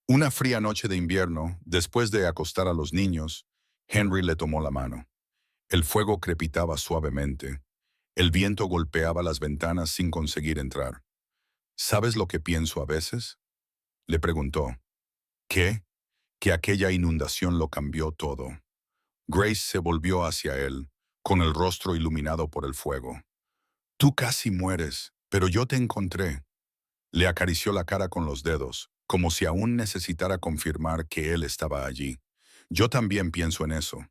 Una fría noche de invierno, después de acostar a los niños, Henry le tomó la mano. El fuego crepitaba suavemente. El viento golpeaba las ventanas sin conseguir entrar. ¿Sabes lo que pienso a veces? Le preguntó. ¿Qué? Que aquella inundación lo cambió todo. Grace se volvió hacia él, con el rostro iluminado por el fuego. Tú casi mueres, pero yo te encontré. Le acarició la cara con los dedos, como si aún necesitara confirmar que él estaba allí. Yo también pienso en eso.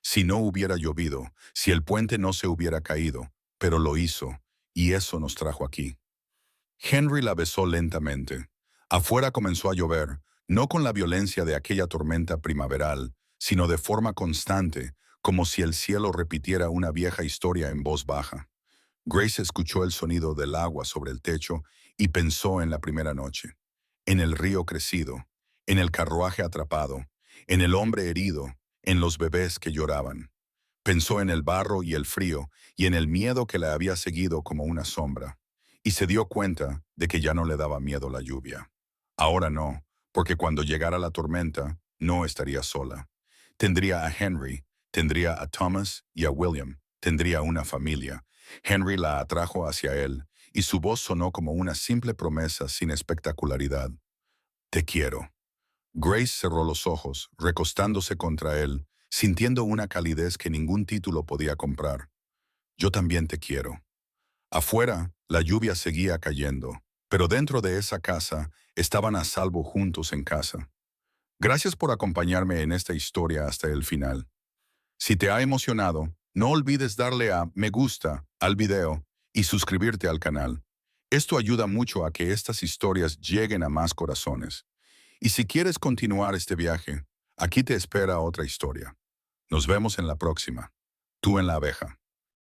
Si no hubiera llovido, si el puente no se hubiera caído, pero lo hizo, y eso nos trajo aquí. Henry la besó lentamente. Afuera comenzó a llover, no con la violencia de aquella tormenta primaveral, sino de forma constante, como si el cielo repitiera una vieja historia en voz baja. Grace escuchó el sonido del agua sobre el techo y pensó en la primera noche, en el río crecido, en el carruaje atrapado, en el hombre herido, en los bebés que lloraban. Pensó en el barro y el frío y en el miedo que la había seguido como una sombra, y se dio cuenta de que ya no le daba miedo la lluvia. Ahora no, porque cuando llegara la tormenta, no estaría sola. Tendría a Henry, tendría a Thomas y a William, tendría una familia. Henry la atrajo hacia él, y su voz sonó como una simple promesa sin espectacularidad. Te quiero. Grace cerró los ojos, recostándose contra él, sintiendo una calidez que ningún título podía comprar. Yo también te quiero. Afuera, la lluvia seguía cayendo, pero dentro de esa casa estaban a salvo juntos en casa. Gracias por acompañarme en esta historia hasta el final. Si te ha emocionado, no olvides darle a me gusta al video y suscribirte al canal. Esto ayuda mucho a que estas historias lleguen a más corazones. Y si quieres continuar este viaje, aquí te espera otra historia. Nos vemos en la próxima. Tú en la abeja.